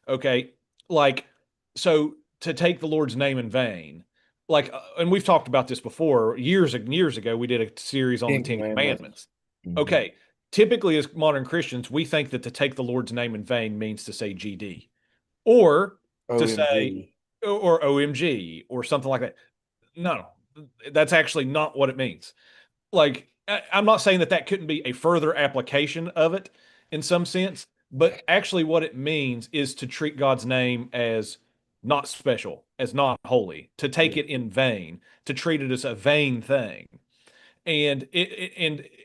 Okay? Like so to take the Lord's name in vain. Like and we've talked about this before years and years ago we did a series on the Ten 10 Commandments. Commandments. Mhm. Okay, typically as modern Christians we think that to take the Lord's name in vain means to say GD or to say OMG. or OMG or something like that. No, that's actually not what it means. Like, I'm not saying that couldn't be a further application of it in some sense, But actually, what it means is to treat God's name as not special, as not holy, to take it in vain, to treat it as a vain thing. And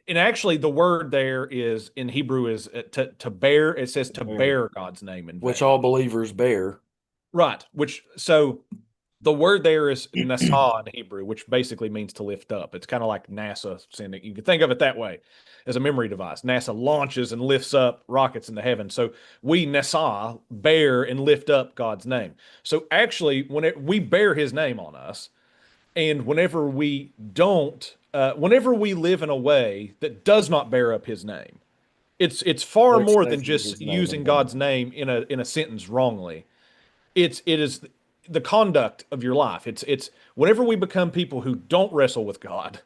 actually, the word there is in Hebrew is to bear. It says to bear God's name in which vain. all believers bear. Right. Which so the word there is nasa in Hebrew, which basically means to lift up. It's kind of like NASA sending. You can think of it that way as a memory device. NASA launches and lifts up rockets into heaven. So we nasa bear and lift up God's name. So actually, when we bear His name on us, and whenever we don't, whenever we live in a way that does not bear up His name, it's far We're more than expecting just his name in using vain. God's name in a sentence wrongly. It is the conduct of your life. It's whenever we become people who don't wrestle with God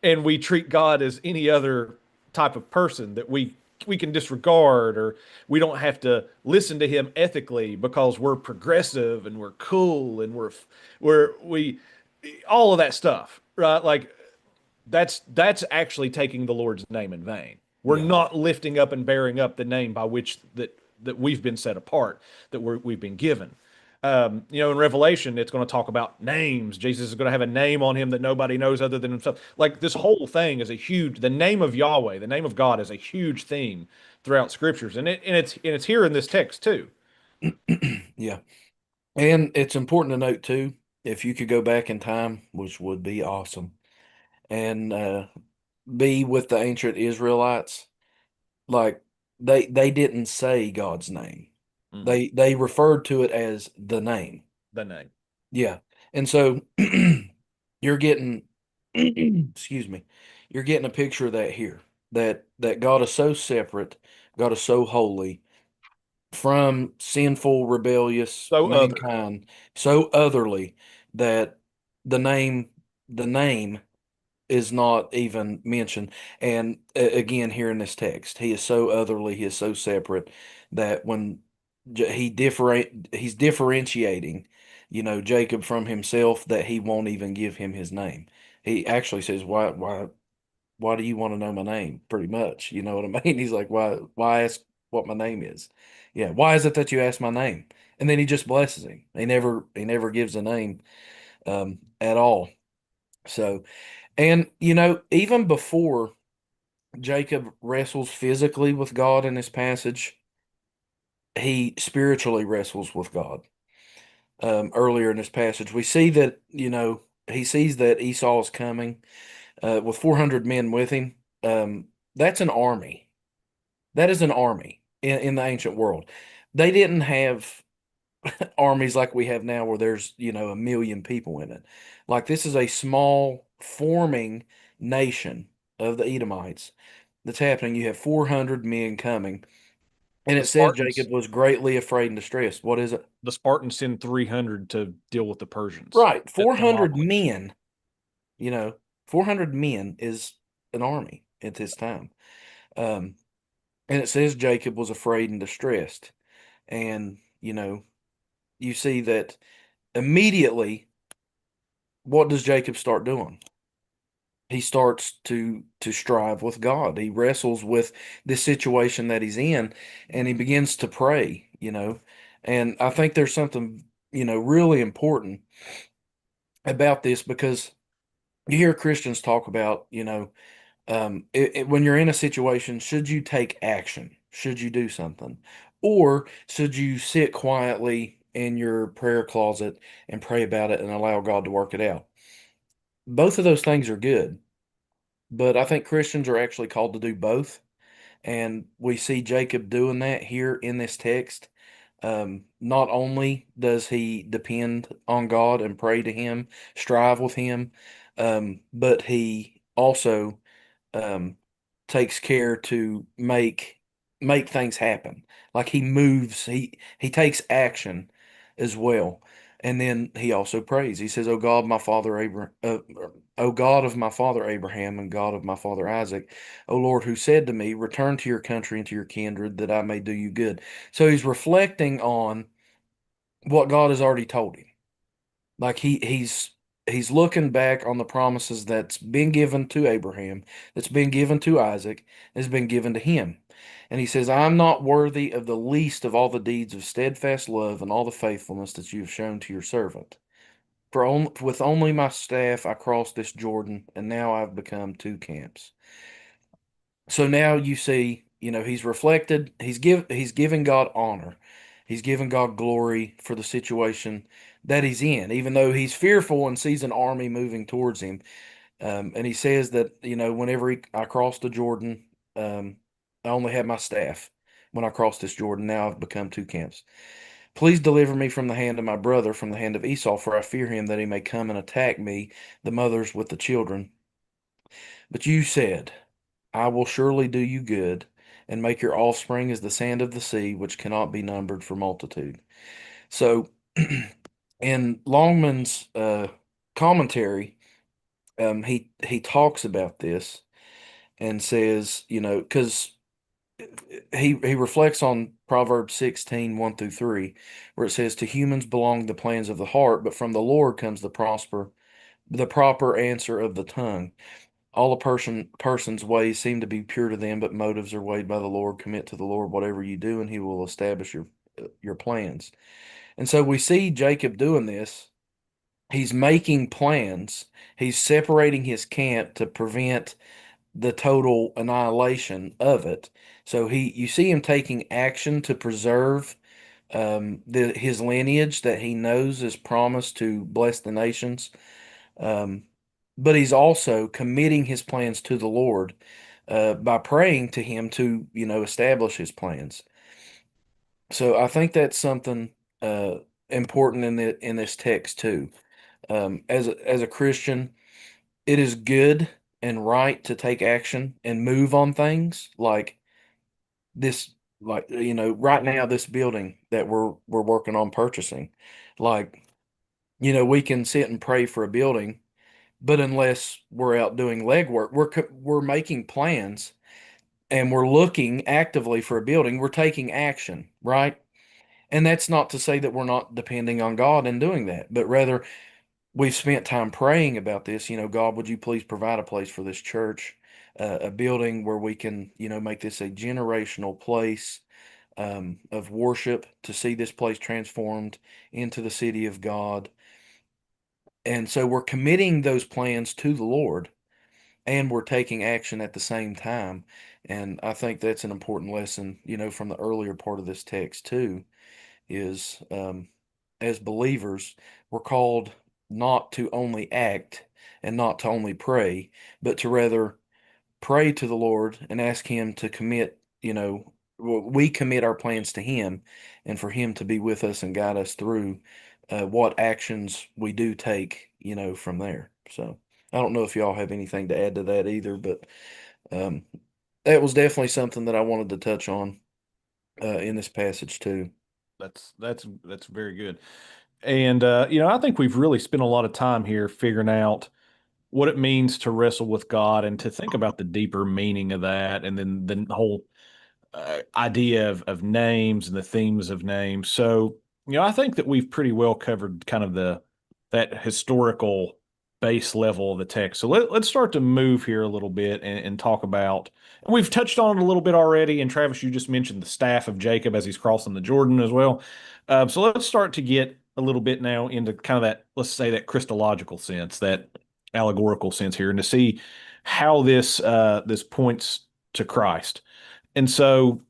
and we treat God as any other type of person that we can disregard, or we don't have to listen to him ethically because we're progressive and we're cool and we all of that stuff, right? Like that's actually taking the Lord's name in vain. We're Yeah. not lifting up and bearing up the name by which that we've been set apart, that we've been given. In Revelation, it's going to talk about names. Jesus is going to have a name on him that nobody knows other than himself. Like this whole thing is the name of Yahweh, the name of God, is a huge theme throughout scriptures, and it's here in this text too. Yeah. And it's important to note too, if you could go back in time, which would be awesome, and be with the ancient Israelites, like they didn't say God's name. Mhm. They referred to it as the name. The name. Yeah. And so you're getting excuse me, you're getting a picture of that here. That God is so separate, God is so holy from sinful, rebellious So other. mankind, so otherly that the name the name is not even mentioned. And again, here in this text, he is so otherly, he is so separate that when he's differentiating, Jacob from himself, that he won't even give him his name. He actually says, why do you want to know my name? Pretty much, you know what I mean? He's like, why ask what my name is? Yeah, why is it that you ask my name? And then he just blesses him. He never gives a name at all. So, and even before Jacob wrestles physically with God in this passage, he spiritually wrestles with God. Earlier in this passage, we see that he sees that Esau is coming with 400 men with him. That's an army. That is an army in the ancient world. They didn't have armies like we have now, where there's a million people in it. Like, this is a small forming nation of the Edomites that's happening. You have 400 men coming, and The it says Spartans. Jacob was greatly afraid and distressed. What is it? The Spartans send 300 to deal with the Persians. Right, At 400 Thermopylae. men. 400 men is an army at this time. Um, and it says Jacob was afraid and distressed. And, you see that immediately, what does Jacob start doing? He starts to strive with God. He wrestles with this situation that he's in, and he begins to pray. And I think there's something, really important about this, because you hear Christians talk about, when you're in a situation, should you take action? Should you do something? Or should you sit quietly in your prayer closet and pray about it and allow God to work it out? Both of those things are good, but I think Christians are actually called to do both. And we see Jacob doing that here in this text. Not only does he depend on God and pray to him, strive with him, but he also um, takes care to make things happen. Like, he moves, he takes action as well. And then he also prays. He says, "O God, my father Abraham, O God of my father Abraham and God of my father Isaac, O Lord, who said to me, return to your country and to your kindred, that I may do you good." So he's reflecting on what God has already told him. Like, he's he's looking back on the promises that's been given to Abraham, that's been given to Isaac, has been given to him. And he says, I'm not worthy of the least of all the deeds of steadfast love and all the faithfulness that you have shown to your servant. With only my staff I crossed this Jordan, and now I've become two camps. So now you see, he's reflected, he's giving God honor. He's giving God glory for the situation that he's in, even though he's fearful and sees an army moving towards him. And he says that, whenever I crossed the Jordan, I only had my staff. When I crossed this Jordan, now I've become two camps. Please deliver me from the hand of my brother, from the hand of Esau, for I fear him that he may come and attack me, the mothers with the children. But you said, I will surely do you good, and make your offspring as the sand of the sea, which cannot be numbered for multitude. So, in Longman's commentary, he talks about this and says, because he reflects on Proverbs 16, 1 through 3, where it says, to humans belong the plans of the heart, but from the Lord comes the proper answer of the tongue. All a person's ways seem to be pure to them, but motives are weighed by the Lord. Commit to the Lord whatever you do, and He will establish your plans. And so we see Jacob doing this. He's making plans. He's separating his camp to prevent the total annihilation of it. So you see him taking action to preserve his lineage that he knows is promised to bless the nations. But he's also committing his plans to the Lord by praying to him to, establish his plans. So I think that's something important in this text too. As a Christian, it is good and right to take action and move on things like this, right now this building that we're working on purchasing, like, we can sit and pray for a building, but unless we're out doing legwork, we're making plans and we're looking actively for a building, we're taking action, right? And that's not to say that we're not depending on God in doing that, but rather we've spent time praying about this. God, would you please provide a place for this church, a building where we can, make this a generational place of worship, to see this place transformed into the city of God. And so we're committing those plans to the Lord, and we're taking action at the same time. And I think that's an important lesson, from the earlier part of this text too, is as believers, we're called not to only act and not to only pray, but to rather pray to the Lord and ask Him to commit, we commit our plans to Him, and for Him to be with us and guide us through what actions we do take, from there. So I don't know if y'all have anything to add to that either, but um, that was definitely something that I wanted to touch on in this passage too. That's very good. And I think we've really spent a lot of time here figuring out what it means to wrestle with God and to think about the deeper meaning of that, and then the whole idea of names and the themes of names. So, I think that we've pretty well covered kind of that historical base level of the text. So let's start to move here a little bit and talk about, and we've touched on it a little bit already. And Travis, you just mentioned the staff of Jacob as he's crossing the Jordan as well. So let's start to get a little bit now into kind of that, let's say, that Christological sense, that allegorical sense here, and to see how this points to Christ. And so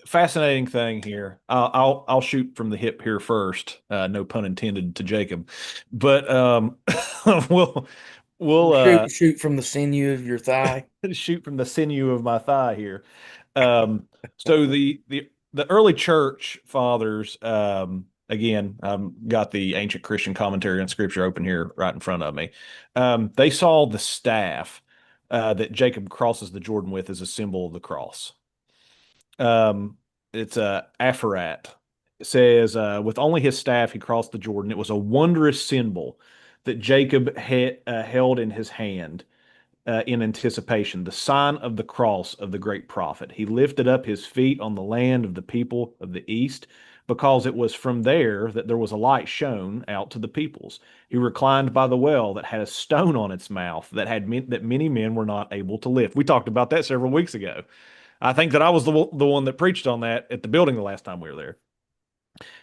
fascinating thing here. I'll shoot from the hip here first. No pun intended to Jacob, but we'll we'll Shoot from the sinew of your thigh. shoot from the sinew of my thigh here. So the early church fathers, again, got the ancient Christian commentary on Scripture open here right in front of me. They saw the staff that Jacob crosses the Jordan with as a symbol of the cross. It's a aphorat. It says, with only his staff he crossed the Jordan. It was a wondrous symbol that Jacob held in his hand in anticipation, the sign of the cross of the great prophet. He lifted up his feet on the land of the people of the east, because it was from there that there was a light shown out to the peoples. He reclined by the well that had a stone on its mouth that many men were not able to lift. We talked about that several weeks ago. I think that I was the one that preached on that at the building the last time we were there.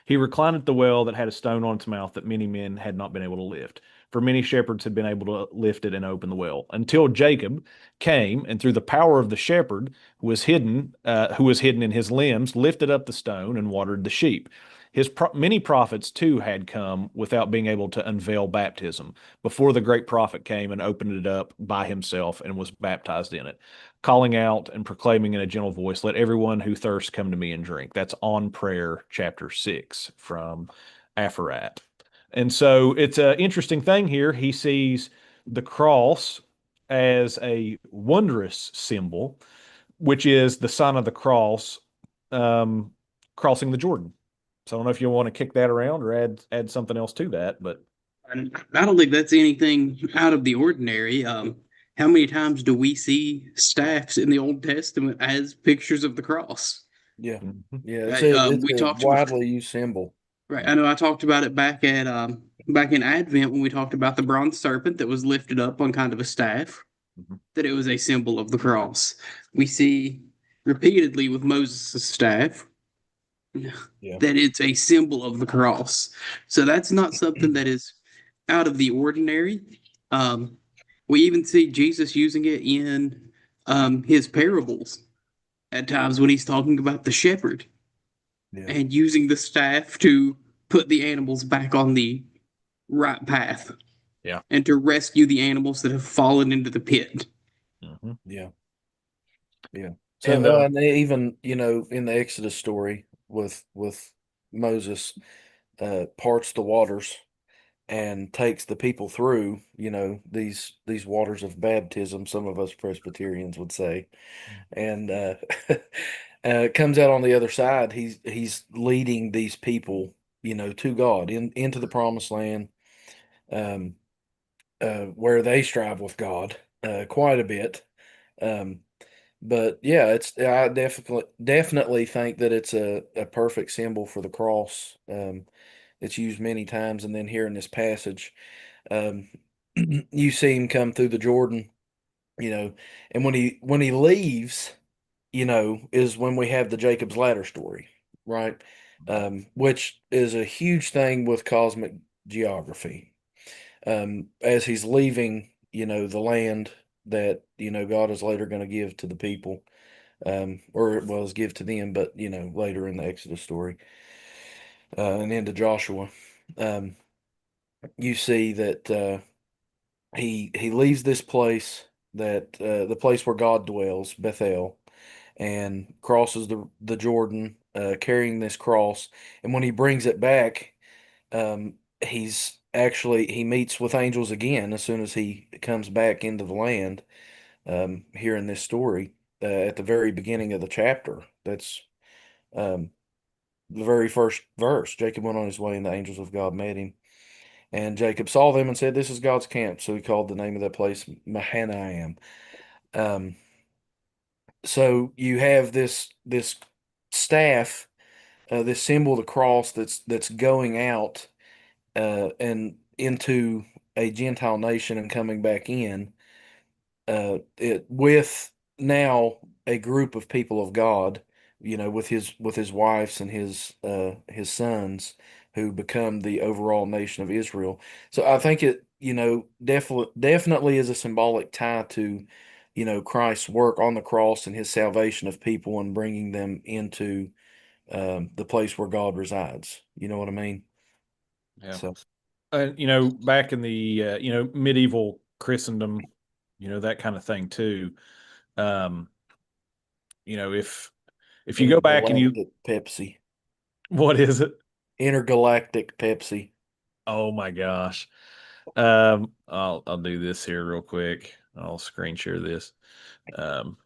He reclined at the well that had a stone on its mouth that many men had not been able to lift, for many shepherds had been able to lift it and open the well, until Jacob came and through the power of the shepherd who was hidden in his limbs, lifted up the stone and watered the sheep. Many prophets too had come without being able to unveil baptism before the great prophet came and opened it up by himself and was baptized in it, calling out and proclaiming in a gentle voice, "Let everyone who thirsts come to me and drink." That's on prayer, chapter 6 from Apharat. And so it's an interesting thing here. He sees the cross as a wondrous symbol, which is the sign of the cross um, crossing the Jordan. So I don't know if you want to kick that around or add something else to that, but And I don't think that's anything out of the ordinary. How many times do we see staffs in the Old Testament as pictures of the cross? Yeah. mhm. Yeah. Right. It's We a talked about, widely used symbol. right. I know I talked about it back in Advent when we talked about the bronze serpent that was lifted up on kind of a staff, Mhm. that it was a symbol of the cross. We see repeatedly with Moses' staff Yeah. that it's a symbol of the cross. So that's not something that is out of the ordinary. Um, we even see Jesus using it in his parables at times when he's talking about the shepherd Yeah. and using the staff to put the animals back on the right path. Yeah. And to rescue the animals that have fallen into the pit. Mhm. Yeah. Yeah. So And and they even, in the Exodus story with Moses parts the waters and takes the people through, these waters of baptism, some of us Presbyterians would say. And comes out on the other side, he's leading these people, to God into the promised land, um where they strive with God quite a bit. Um but yeah, I definitely think that it's a perfect symbol for the cross. It's used many times, and then here in this passage, um, you see him come through the Jordan, and when he leaves, is when we have the Jacob's ladder story, right? Which is a huge thing with cosmic geography. As he's leaving, the land that God is later going to give to the people, or it was give to them, but later in the Exodus story, and into Joshua, um, you see that he leaves this place, that the place where God dwells, Bethel, and crosses the Jordan, carrying this cross, and when he brings it back, um, he meets with angels again as soon as he comes back into the land, here in this story, at the very beginning of the chapter. That's um, the very first verse. Jacob went on his way, and the angels of God met him. And Jacob saw them and said, "This is God's camp." So he called the name of that place Mahanaim. Um, so you have this staff, this symbol of the cross that's going out and into a Gentile nation and coming back in, it with now a group of people of God, with his wives and his sons, who become the overall nation of Israel. So I think it, definitely is a symbolic tie to, Christ's work on the cross and his salvation of people and bringing them into the place where God resides. You know what I mean? Yeah. So Back in the medieval Christendom, that kind of thing too. Um, if you go back and Intergalactic Pepsi, what is it? intergalactic Pepsi. Oh my gosh. I'll do this here real quick. I'll screen share this. Um,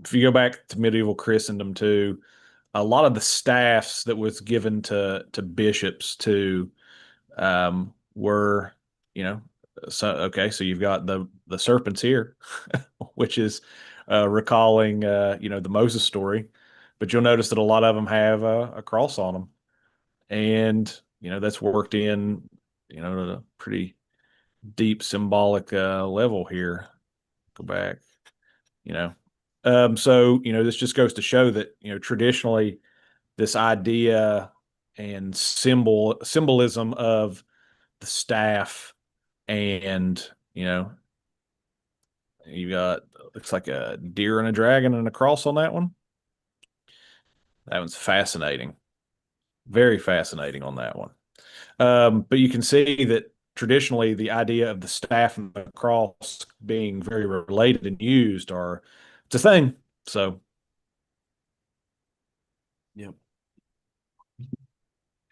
if you go back to medieval Christendom too, a lot of the staffs that was given to bishops too were, you know, so okay, so you've got the serpents here, which is recalling the Moses story, but you'll notice that a lot of them have a cross on them. And, that's worked in, at a pretty deep symbolic level here. Go back, you know. So, this just goes to show that, traditionally this idea and symbolism of the staff and, you got looks like a deer and a dragon and a cross on that one. That one's fascinating. Very fascinating on that one. But you can see that traditionally the idea of the staff and the cross being very related and used are it's a thing. So, Yep.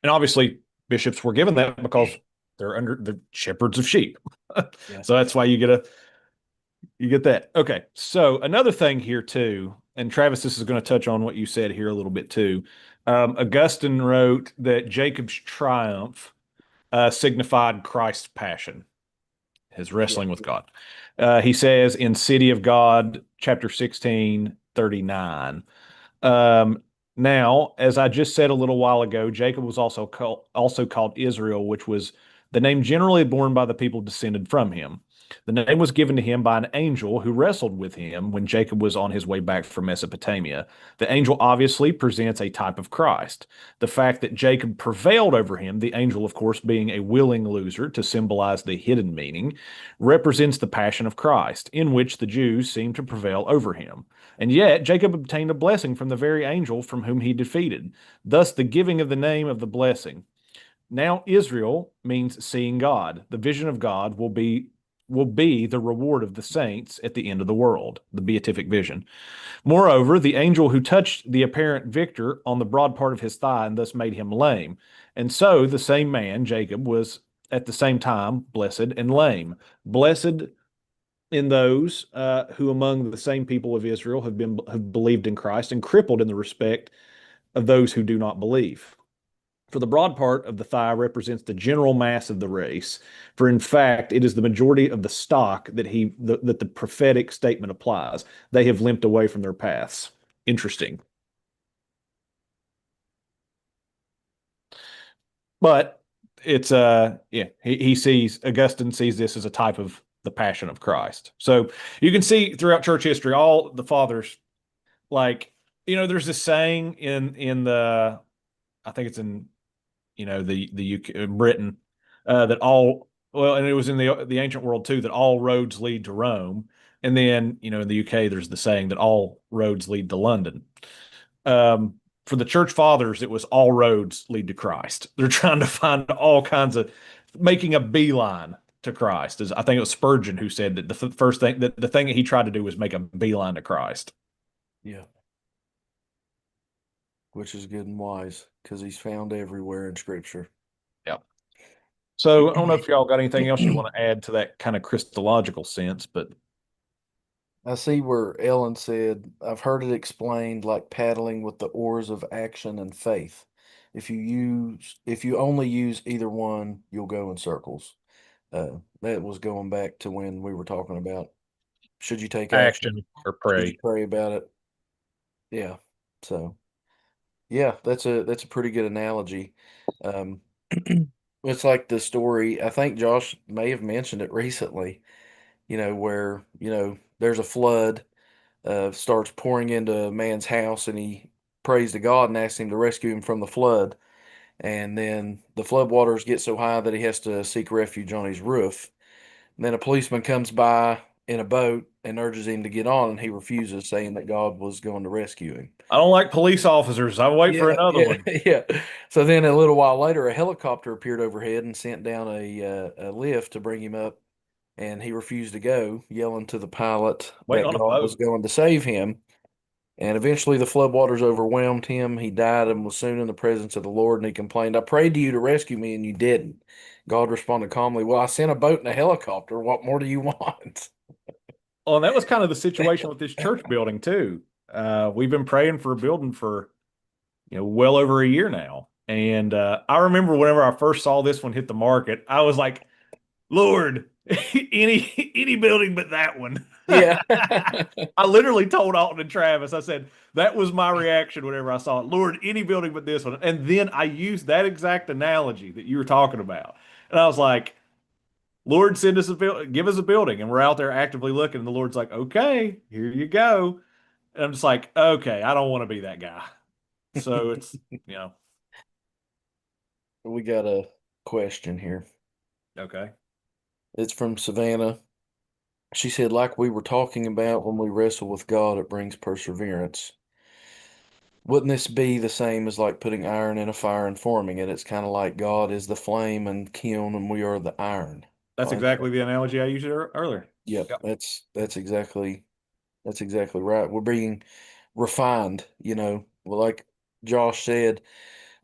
and obviously bishops were given that because they're under the shepherds of sheep. Yeah. So that's why you get that. Okay. So another thing here too, and Travis, this is going to touch on what you said here a little bit too. Augustine wrote that Jacob's triumph signified Christ's passion, his wrestling with God. He says in City of God, chapter 16, 39. Now, as I just said a little while ago, Jacob was also called Israel, which was the name generally borne by the people descended from him. The name was given to him by an angel who wrestled with him when Jacob was on his way back from Mesopotamia. The angel obviously presents a type of Christ. The fact that Jacob prevailed over him, the angel, of course, being a willing loser to symbolize the hidden meaning, represents the passion of Christ, in which the Jews seem to prevail over him. And yet Jacob obtained a blessing from the very angel from whom he defeated, thus the giving of the name of the blessing. Now Israel means seeing God. The vision of God will be the reward of the saints at the end of the world, the beatific vision. Moreover, the angel who touched the apparent victor on the broad part of his thigh and thus made him lame. And so the same man, Jacob, was at the same time blessed and lame. Blessed in those who among the same people of Israel have believed in Christ, and crippled in the respect of those who do not believe. For the broad part of the thigh represents the general mass of the race, for in fact it is the majority of the stock that the prophetic statement applies. They have limped away from their paths. Interesting. But it's Augustine sees this as a type of the passion of Christ. So you can see throughout church history, all the fathers, like, there's this saying in the, I think it's in, the UK, Britain, that and it was in the ancient world too, that all roads lead to Rome. And then, in the UK, there's the saying that all roads lead to London. For the church fathers, it was all roads lead to Christ. They're trying to find all kinds of making a beeline to Christ. I think it was Spurgeon who said that the first thing that the thing that he tried to do was make a beeline to Christ. Yeah. Which is good and wise because he's found everywhere in Scripture. Yeah. So I don't know if y'all got anything else you want to add to that kind of Christological sense, but I see where Ellen said, I've heard it explained like paddling with the oars of action and faith. If you only use either one, you'll go in circles. That was going back to when we were talking about should you take action or should you pray. pray about it? Yeah. So yeah, that's a pretty good analogy. It's like the story, I think Josh may have mentioned it recently, where, there's a flood, starts pouring into a man's house and he prays to God and asks him to rescue him from the flood. And then the flood waters get so high that he has to seek refuge on his roof. And then a policeman comes by in a boat and urges him to get on, and he refuses, saying that God was going to rescue him. I don't like police officers. I'll wait for another one. Yeah. So then a little while later, a helicopter appeared overhead and sent down a lift to bring him up, and he refused to go, yelling to the pilot Wait that on a God was boat. going to save him. And eventually the floodwaters overwhelmed him. He died and was soon in the presence of the Lord, and he complained, I prayed to you to rescue me, and you didn't. God responded calmly, well, I sent a boat and a helicopter. What more do you want? Well, and that was kind of the situation with this church building too. We've been praying for a building for, well over a year now. And I remember whenever I first saw this one hit the market, I was like, Lord, any building but that one. Yeah. I literally told Alton and Travis, I said, that was my reaction whenever I saw it. Lord, any building but this one. And then I used that exact analogy that you were talking about. And I was like, Lord, send us a building, give us a building. And we're out there actively looking. And the Lord's like, okay, here you go. And I'm just like, okay, I don't want to be that guy. So it's, We got a question here. okay. It's from Savannah. She said, like we were talking about, when we wrestle with God, it brings perseverance. Wouldn't this be the same as like putting iron in a fire and forming it? It's kind of like God is the flame and kiln, and we are the iron. That's Like, exactly the analogy I used earlier. yep, Yep. that's exactly right. We're being refined, Well, like Josh said,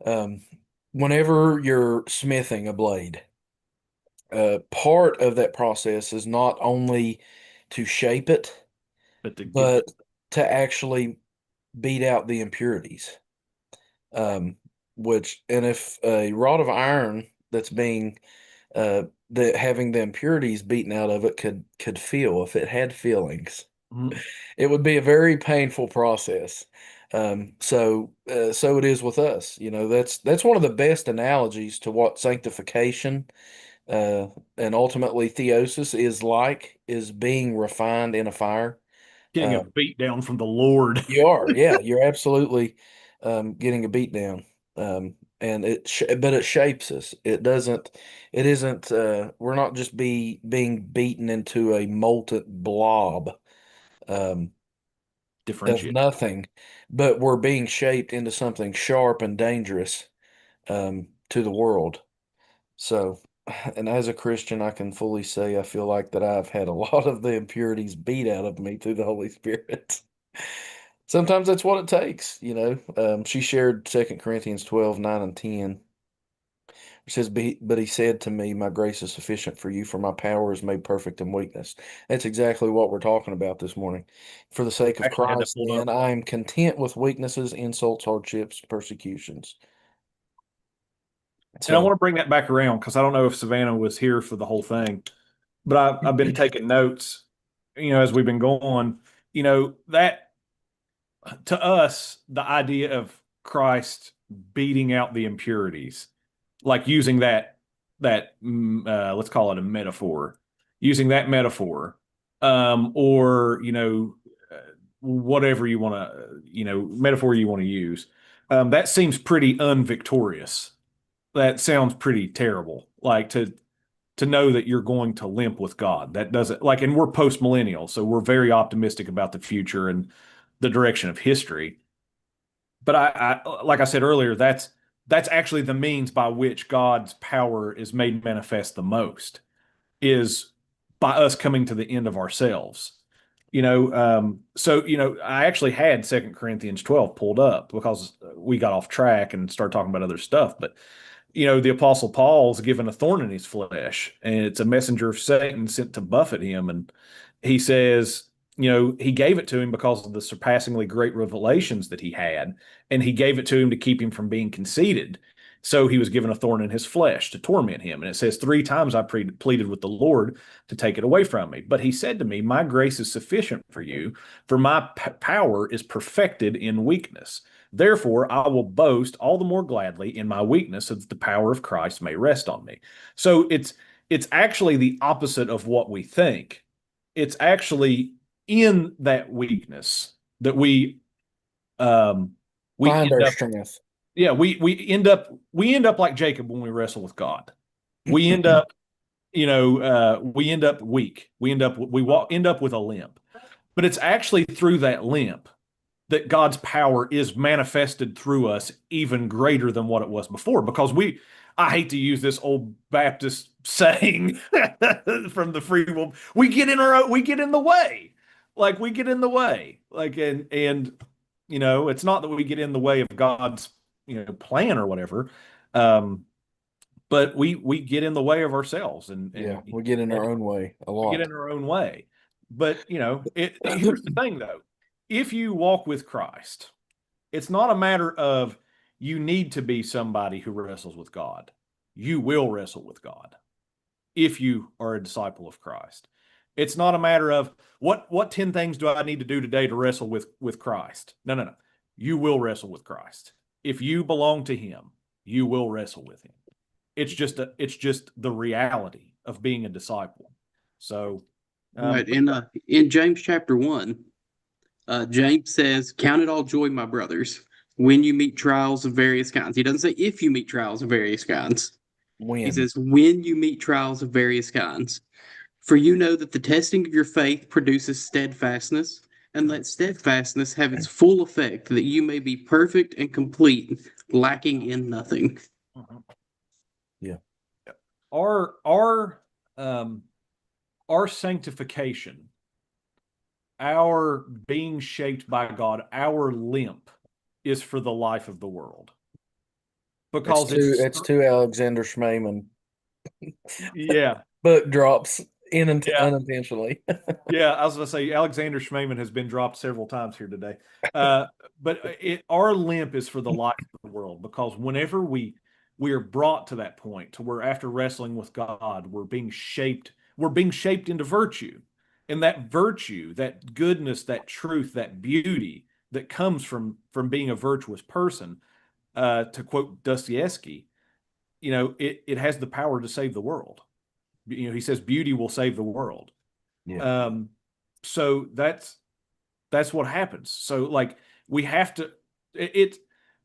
um, whenever you're smithing a blade, part of that process is not only to shape it, But to get but to actually beat out the impurities. Um, and if a rod of iron that's being that having the impurities beaten out of it could feel, if it had feelings, Mhm. it would be a very painful process. So it is with us. That's one of the best analogies to what sanctification and ultimately theosis is being refined in a fire. Getting a Uh, beat down from the Lord. you are, yeah, you're absolutely getting a beat down. And but it shapes us. It isn't, we're not just being beaten into a molten blob um, of Differentiate. nothing, but we're being shaped into something sharp and dangerous to the world. So, and as a Christian, I can fully say I feel like that I've had a lot of the impurities beat out of me through the Holy Spirit. Sometimes. That's what it takes. She shared 2 Corinthians 12:9 and 10. It says, but he said to me, my grace is sufficient for you, for my power is made perfect in weakness. That's exactly what we're talking about this morning. For the sake of Actually had that Christ, pulled then, up. I am content with weaknesses, insults, hardships, persecutions. And I So, want to bring that back around because I don't know if Savannah was here for the whole thing, but I've been taking notes, as we've been going, that to us, the idea of Christ beating out the impurities, like using let's call it a metaphor, using that metaphor, or whatever you want to, metaphor you want to use, that seems pretty unvictorious. That sounds pretty terrible. Like to know that you're going to limp with God. That doesn't like, and we're post millennial, so we're very optimistic about the future and the direction of history. But like I said earlier, that's actually the means by which God's power is made manifest the most, is by us coming to the end of ourselves. I actually had 2 Corinthians 12 pulled up because we got off track and started talking about other stuff. But the Apostle Paul's given a thorn in his flesh, and it's a messenger of Satan sent to buffet him. And he says, he gave it to him because of the surpassingly great revelations that he had, and he gave it to him to keep him from being conceited. So he was given a thorn in his flesh to torment him. And it says, 3 times I pleaded with the Lord to take it away from me. But he said to me, my grace is sufficient for you, for my power is perfected in weakness. Therefore, I will boast all the more gladly in my weakness, so that the power of Christ may rest on me. So it's actually the opposite of what we think. It's actually in that weakness that we find end our up, strength. yeah, we end up like Jacob when we wrestle with God. We end up, we end up weak. We end up with a limp. But it's actually through that limp that God's power is manifested through us even greater than what it was before. Because I hate to use this old Baptist saying from the free will, we get in the way. Like we get in the way. Like, and it's not that we get in the way of God's, plan or whatever. Um, but we get in the way of ourselves Yeah, and we get in our own way a we get lot. in our own way. But here's the thing though. If you walk with Christ, it's not a matter of you need to be somebody who wrestles with God. You will wrestle with God if you are a disciple of Christ. It's not a matter of what 10 things do I need to do today to wrestle with Christ. No, no, no. You will wrestle with Christ. If you belong to him, you will wrestle with him. It's just the reality of being a disciple. So Right. In James chapter 1, James says, "Count it all joy, my brothers, when you meet trials of various kinds." He doesn't say if you meet trials of various kinds. He When? says, "When you meet trials of various kinds. For you know that the testing of your faith produces steadfastness, and let steadfastness have its full effect, that you may be perfect and complete, lacking in nothing." Yeah. our um our sanctification, our being shaped by God, our limp is for the life of the world. Because It's two Alexander Schmemann yeah. book drops Yeah. unintentionally. Yeah, I was going to say Alexander Schmemann has been dropped several times here today. But our limp is for the life of the world, because whenever we are brought to that point to where after wrestling with God, we're being shaped into virtue. And that virtue, that goodness, that truth, that beauty that comes from being a virtuous person, to quote Dostoevsky, it has the power to save the world. He says beauty will save the world. Yeah. So that's what happens. So like we have to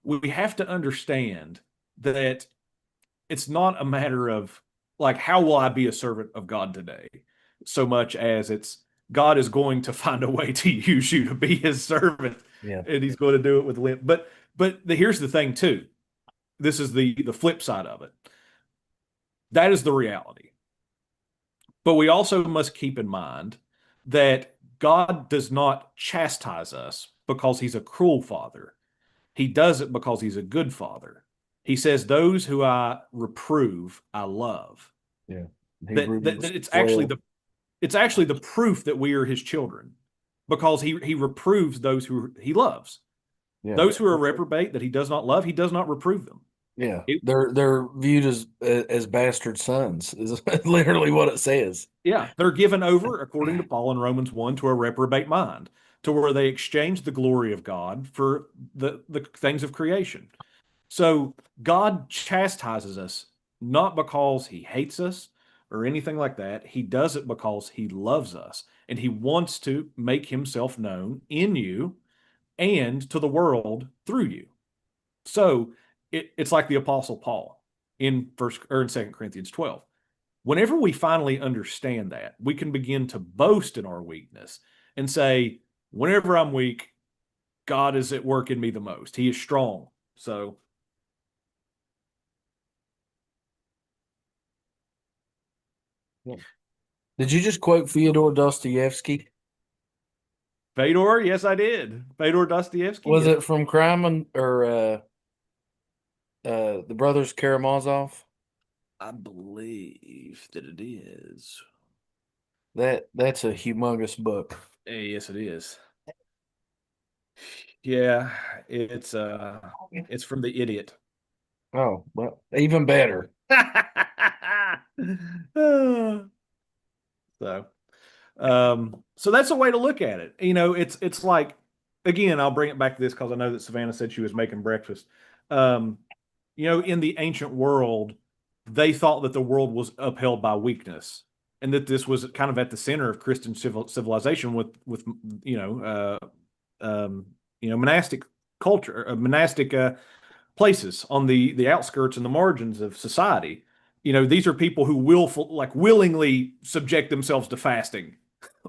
we have to understand that it's not a matter of like, how will I be a servant of God today, so much as it's God is going to find a way to use you to be his servant. Yeah. And he's going to do it with limp. But here's the thing too. This is the flip side of it. That is the reality. But we also must keep in mind that God does not chastise us because he's a cruel father. He does it because he's a good father. He says, "Those who I reprove, I love." Yeah. That it's actually the proof that we are his children, because he reproves those who he loves. Yeah. Those who are reprobate that he does not love, he does not reprove them. Yeah. They're viewed as bastard sons, is literally what it says. Yeah, they're given over, according to Paul in Romans 1, to a reprobate mind, to where they exchange the glory of God for the things of creation. So God chastises us not because he hates us or anything like that. He does it because he loves us, and he wants to make himself known in you and to the world through you. So it's like the Apostle Paul in Second Corinthians 12. Whenever we finally understand that, we can begin to boast in our weakness and say, whenever I'm weak, God is at work in me the most. He is strong. So Did you just quote Fyodor Dostoevsky? Fedor, yes, I did. Fedor Dostoevsky. Was yes. it from Crime or the Brothers Karamazov? I believe that it is. That's a humongous book. Yes, it is. Yeah, it's from The Idiot. Oh, well, even better. So, so that's a way to look at it. It's like, again, I'll bring it back to this because I know that Savannah said she was making breakfast. In the ancient world, they thought that the world was upheld by weakness, and that this was kind of at the center of Christian civilization with monastic culture, monastic places on the outskirts and the margins of society. These are people who willingly subject themselves to fasting,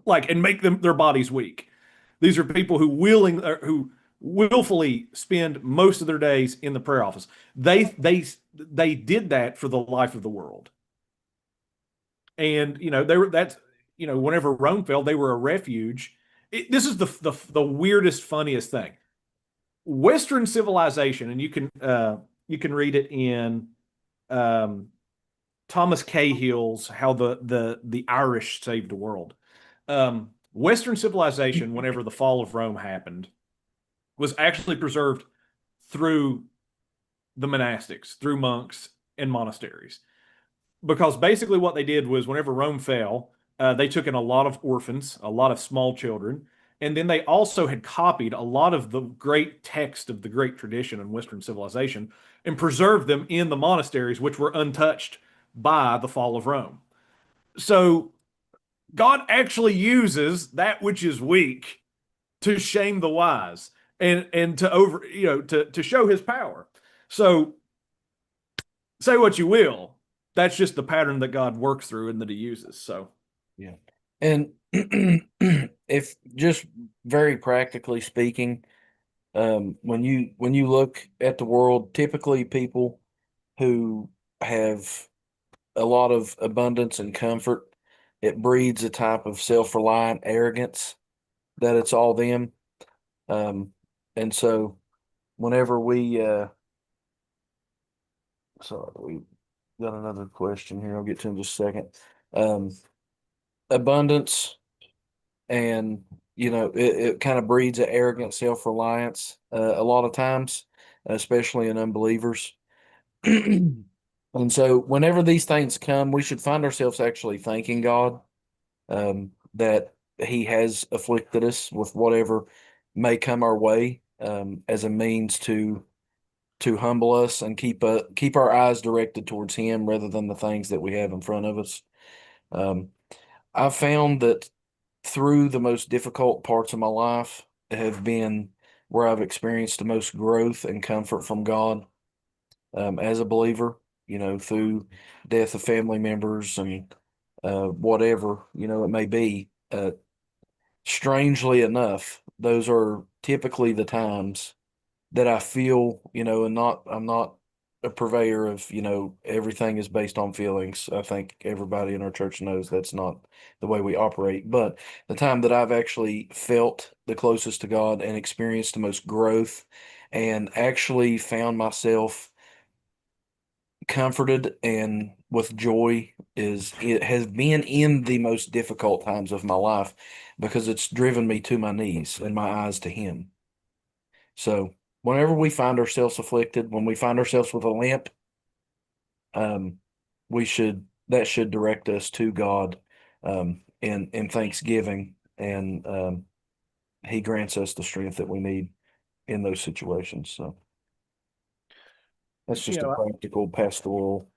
and make their bodies weak. These are people who willfully spend most of their days in the prayer office. They did that for the life of the world. And whenever Rome fell, they were a refuge. This is the weirdest, funniest thing. Western civilization, and you can read it in Thomas Cahill's "How the Irish Saved the World." Western civilization, whenever the fall of Rome happened, was actually preserved through the monastics, through monks and monasteries. Because basically what they did was, whenever Rome fell, They took in a lot of orphans, a lot of small children, and then they also had copied a lot of the great text of the great tradition in Western civilization and preserved them in the monasteries, which were untouched by the fall of Rome. So God actually uses that which is weak to shame the wise and to over, to show his power. So say what you will, that's just the pattern that God works through and that he uses. So Yeah. And if just very practically speaking, when you look at the world, typically people who have a lot of abundance and comfort, it breeds a type of self-reliant arrogance that it's all them. And so whenever we got another question here, I'll get to in just a second. Abundance and it kind of breeds an arrogant self-reliance a lot of times, especially in unbelievers. And so whenever these things come, we should find ourselves actually thanking God that he has afflicted us with whatever may come our way as a means to humble us and keep our eyes directed towards him rather than the things that we have in front of us. I've found that through the most difficult parts of my life have been where I've experienced the most growth and comfort from God as a believer, through death of family members and whatever, it may be. Strangely enough, those are typically the times that I feel, and I'm not a purveyor of, everything is based on feelings. I think everybody in our church knows that's not the way we operate. But the time that I've actually felt the closest to God and experienced the most growth and actually found myself comforted and with joy it has been in the most difficult times of my life because it's driven me to my knees and my eyes to him. So whenever we find ourselves afflicted, when we find ourselves with a limp, that should direct us to God in thanksgiving, and he grants us the strength that we need in those situations. So that's just a practical pastoral.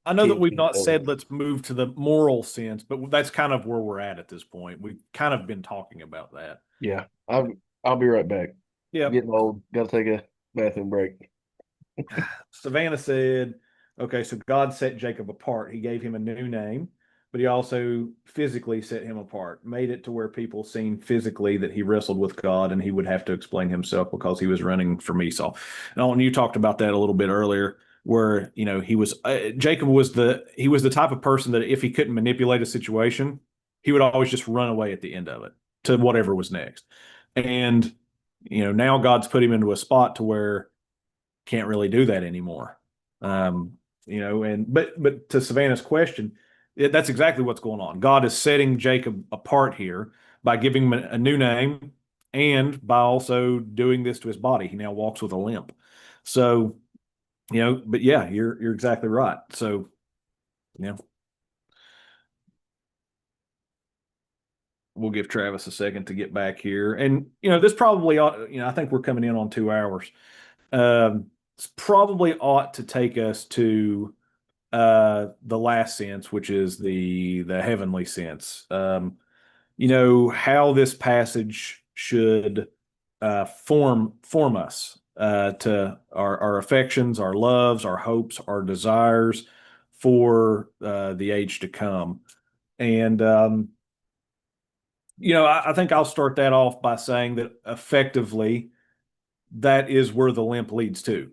I know that we've teaching not that said let's move to the moral sense, but that's kind of where we're at this point. We've kind of been talking about that. Yeah, I'll be right back. Yeah. Getting old. Got to take a bathroom break. Savannah said, okay, so God set Jacob apart. He gave him a new name, but he also physically set him apart, made it to where people seen physically that he wrestled with God and he would have to explain himself because he was running from Esau. And you talked about that a little bit earlier, where he was Jacob was the type of person that if he couldn't manipulate a situation, he would always just run away at the end of it to whatever was next. And now God's put him into a spot to where can't really do that anymore. But to Savannah's question, that's exactly what's going on. God is setting Jacob apart here by giving him a new name and by also doing this to his body. He now walks with a limp. So, but yeah, you're exactly right. So, we'll give Travis a second to get back here. And, this probably ought, I think we're coming in on 2 hours. Probably ought to take us to the last sense, which is the heavenly sense. How this passage should form us to our affections, our loves, our hopes, our desires for the age to come. And I think I'll start that off by saying that effectively that is where the limp leads to.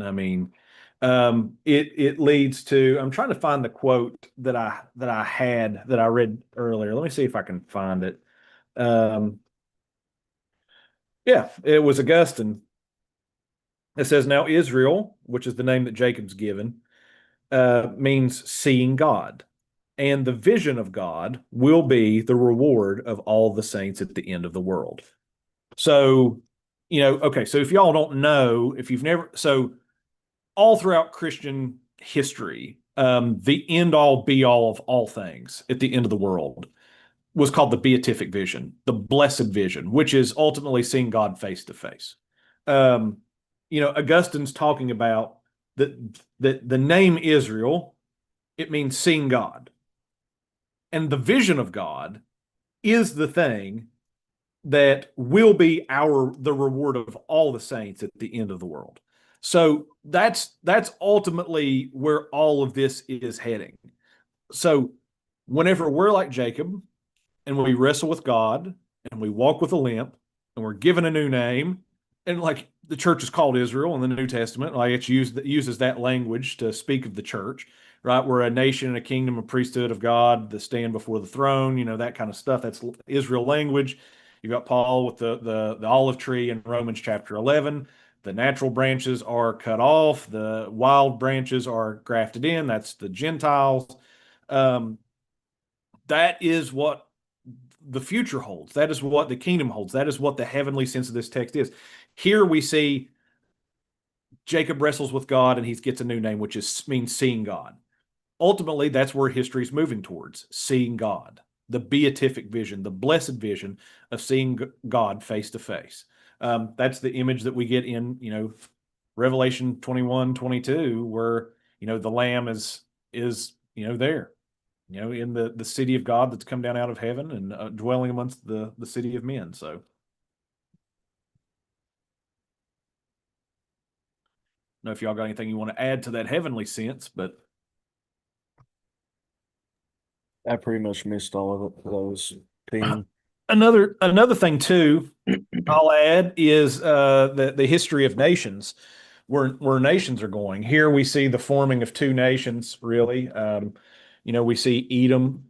I mean, it leads to. I'm trying to find the quote that I read earlier. Let me see if I can find it. Yeah, it was Augustine. It says, "Now Israel, which is the name that Jacob's given, means seeing God, and the vision of God will be the reward of all the saints at the end of the world." So, okay. So if y'all don't know, if you've never, so all throughout Christian history, the end all be all of all things at the end of the world, was called the beatific vision, the blessed vision, which is ultimately seeing God face to face. Augustine's talking about the name Israel, it means seeing God. And the vision of God is the thing that will be the reward of all the saints at the end of the world. So that's ultimately where all of this is heading. So whenever we're like Jacob and we wrestle with God and we walk with a limp and we're given a new name, and like the church is called Israel in the New Testament, like it uses that language to speak of the church, right? We're a nation and a kingdom, a priesthood of God that stand before the throne, that kind of stuff. That's Israel language. You've got Paul with the olive tree in Romans chapter 11. The natural branches are cut off. The wild branches are grafted in. That's the Gentiles. That is what the future holds. That is what the kingdom holds. That is what the heavenly sense of this text is. Here we see Jacob wrestles with God and he gets a new name, which means seeing God. Ultimately, that's where history is moving towards, seeing God, the beatific vision, the blessed vision of seeing God face to face. That's the image that we get in, Revelation 21-22, where, the Lamb is there, in the city of God that's come down out of heaven and dwelling amongst the city of men. So, I don't know if y'all got anything you want to add to that heavenly sense, but I pretty much missed all of it. That was ping. another thing too, I'll add is the history of nations, where nations are going. Here we see the forming of two nations, really. We see Edom.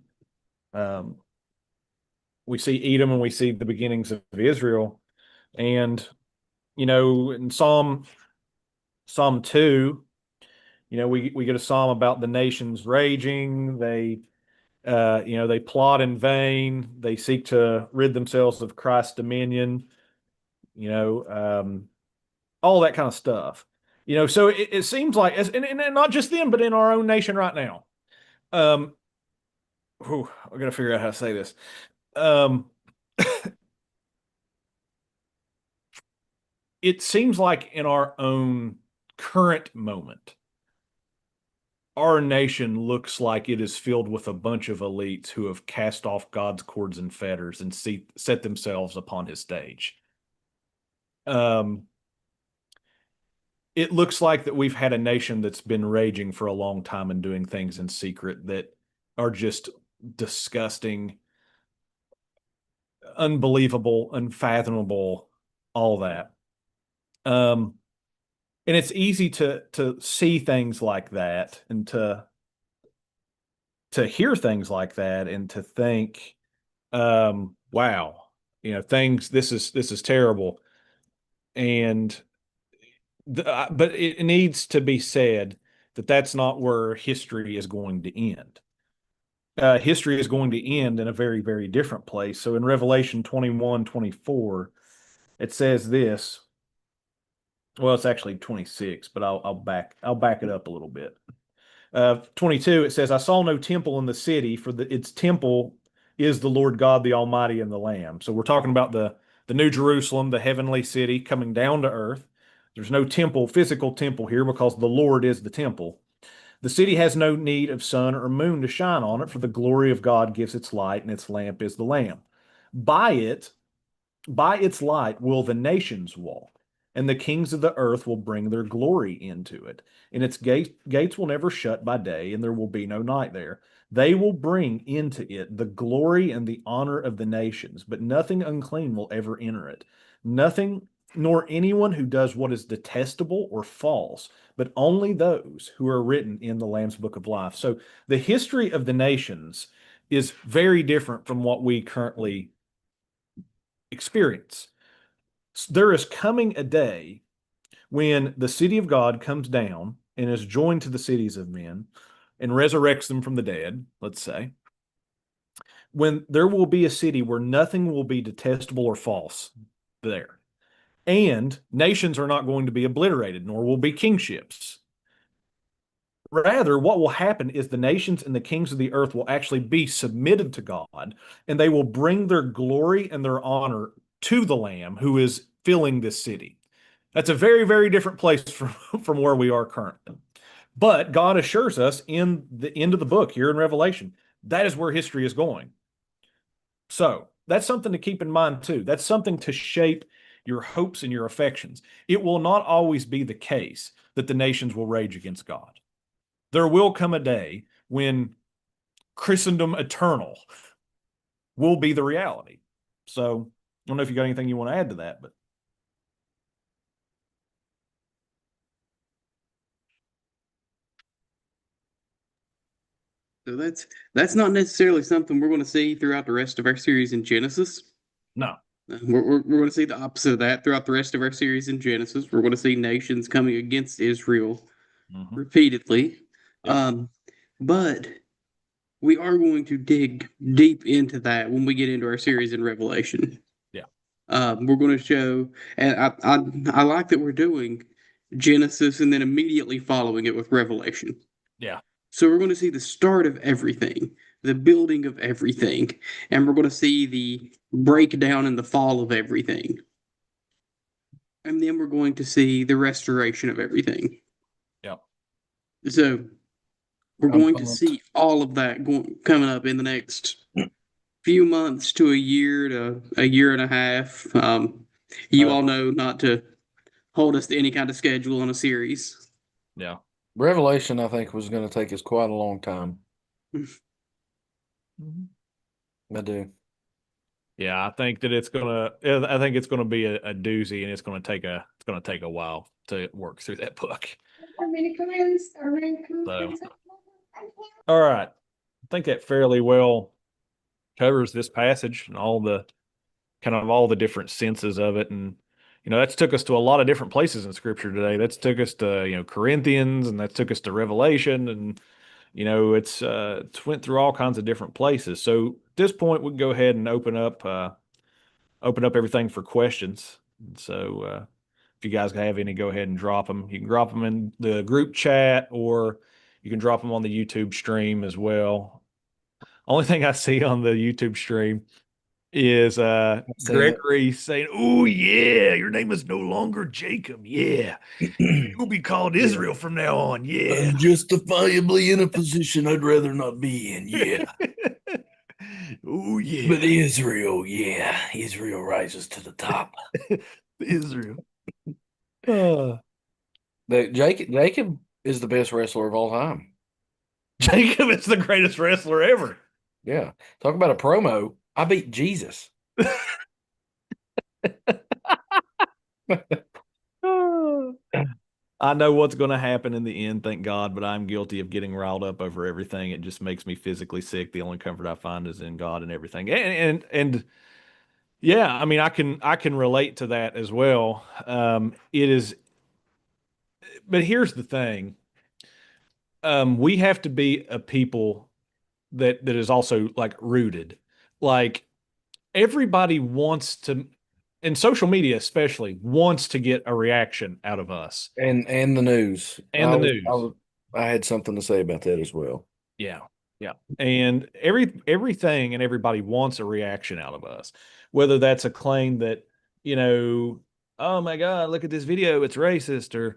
We see Edom and we see the beginnings of Israel. And, in Psalm 2, we get a psalm about the nations raging. They plot in vain. They seek to rid themselves of Christ's dominion, all that kind of stuff. So it seems like, and not just them, but in our own nation right now. I got to figure out how to say this. It seems like in our own current moment, our nation looks like it is filled with a bunch of elites who have cast off God's cords and fetters and set themselves upon his stage. It looks like that we've had a nation that's been raging for a long time and doing things in secret that are just disgusting, unbelievable, unfathomable, all that. And it's easy to see things like that and to hear things like that and to think, wow, this is terrible. And but it needs to be said that that's not where history is going to end. History is going to end in a very, very different place. So in Revelation 21-24, it says this. Well, it's actually 26, but I'll back it up a little bit. 22, it says, I saw no temple in the city, for its temple is the Lord God, the Almighty, and the Lamb. So we're talking about the New Jerusalem, the heavenly city coming down to earth. There's no physical temple here, because the Lord is the temple. The city has no need of sun or moon to shine on it, for the glory of God gives its light, and its lamp is the Lamb. By its light will the nations walk, and the kings of the earth will bring their glory into it. And its gates will never shut by day, and there will be no night there. They will bring into it the glory and the honor of the nations, but nothing unclean will ever enter it. Nothing, nor anyone who does what is detestable or false, but only those who are written in the Lamb's Book of Life. So the history of the nations is very different from what we currently experience. There is coming a day when the city of God comes down and is joined to the cities of men and resurrects them from the dead, let's say, when there will be a city where nothing will be detestable or false there. And nations are not going to be obliterated, nor will be kingships. Rather, what will happen is the nations and the kings of the earth will actually be submitted to God, and they will bring their glory and their honor to the Lamb who is filling this city. That's a very, very different place from where we are currently. But God assures us in the end of the book here in Revelation, that is where history is going. So that's something to keep in mind too. That's something to shape your hopes and your affections. It will not always be the case that the nations will rage against God. There will come a day when Christendom eternal will be the reality. So I don't know if you got anything you want to add to that, but So that's not necessarily something we're going to see throughout the rest of our series in Genesis. no. We're going to see the opposite of that throughout the rest of our series in Genesis. We're going to see nations coming against Israel Mhm. repeatedly. Yep. But we are going to dig deep into that when we get into our series in Revelation. Yeah. We're going to show, and I like that we're doing Genesis and then immediately following it with Revelation. Yeah. So we're going to see the start of everything, the building of everything, and we're going to see the breakdown and the fall of everything. And then we're going to see the restoration of everything. Yep. So we're I'm going to pumped. see all of that coming up in the next few months to a year and a half. You all know not to hold us to any kind of schedule on a series. Yeah. Revelation, I think, was going to take us quite a long time. I do. Yeah, I think that I think it's gonna be a doozy, and it's gonna take a while to work through that book. So, all right. I think that fairly well covers this passage and all the different senses of it. And, that's took us to a lot of different places in scripture today. That's took us to, Corinthians, and that took us to Revelation, and, it's went through all kinds of different places. So at this point, we can go ahead and open up everything for questions. So, if you guys have any, go ahead and drop them. You can drop them in the group chat, or you can drop them on the YouTube stream as well. Only thing I see on the YouTube stream is seen it. Gregory saying, "Oh yeah, your name is no longer Jacob. Yeah, you'll be called Israel from now on. Yeah." justifiably in a position I'd rather not be in. Yeah. Oh yeah, But Israel, yeah. Israel rises to the top. Israel. Uh, Jacob is the best wrestler of all time. Jacob is the greatest wrestler ever. Yeah. Talk about a promo. I beat Jesus. I know what's going to happen in the end, thank God, but I'm guilty of getting riled up over everything. It just makes me physically sick. The only comfort I find is in God and everything. And yeah, I mean, I can relate to that as well. It is, but here's the thing. We have to be a people that is also like rooted. Like everybody wants to, and social media especially wants to get a reaction out of us And the news. and the news. I had something to say about that as well. Yeah. Yeah. And everything and everybody wants a reaction out of us, whether that's a claim that, oh my God, look at this video, it's racist, or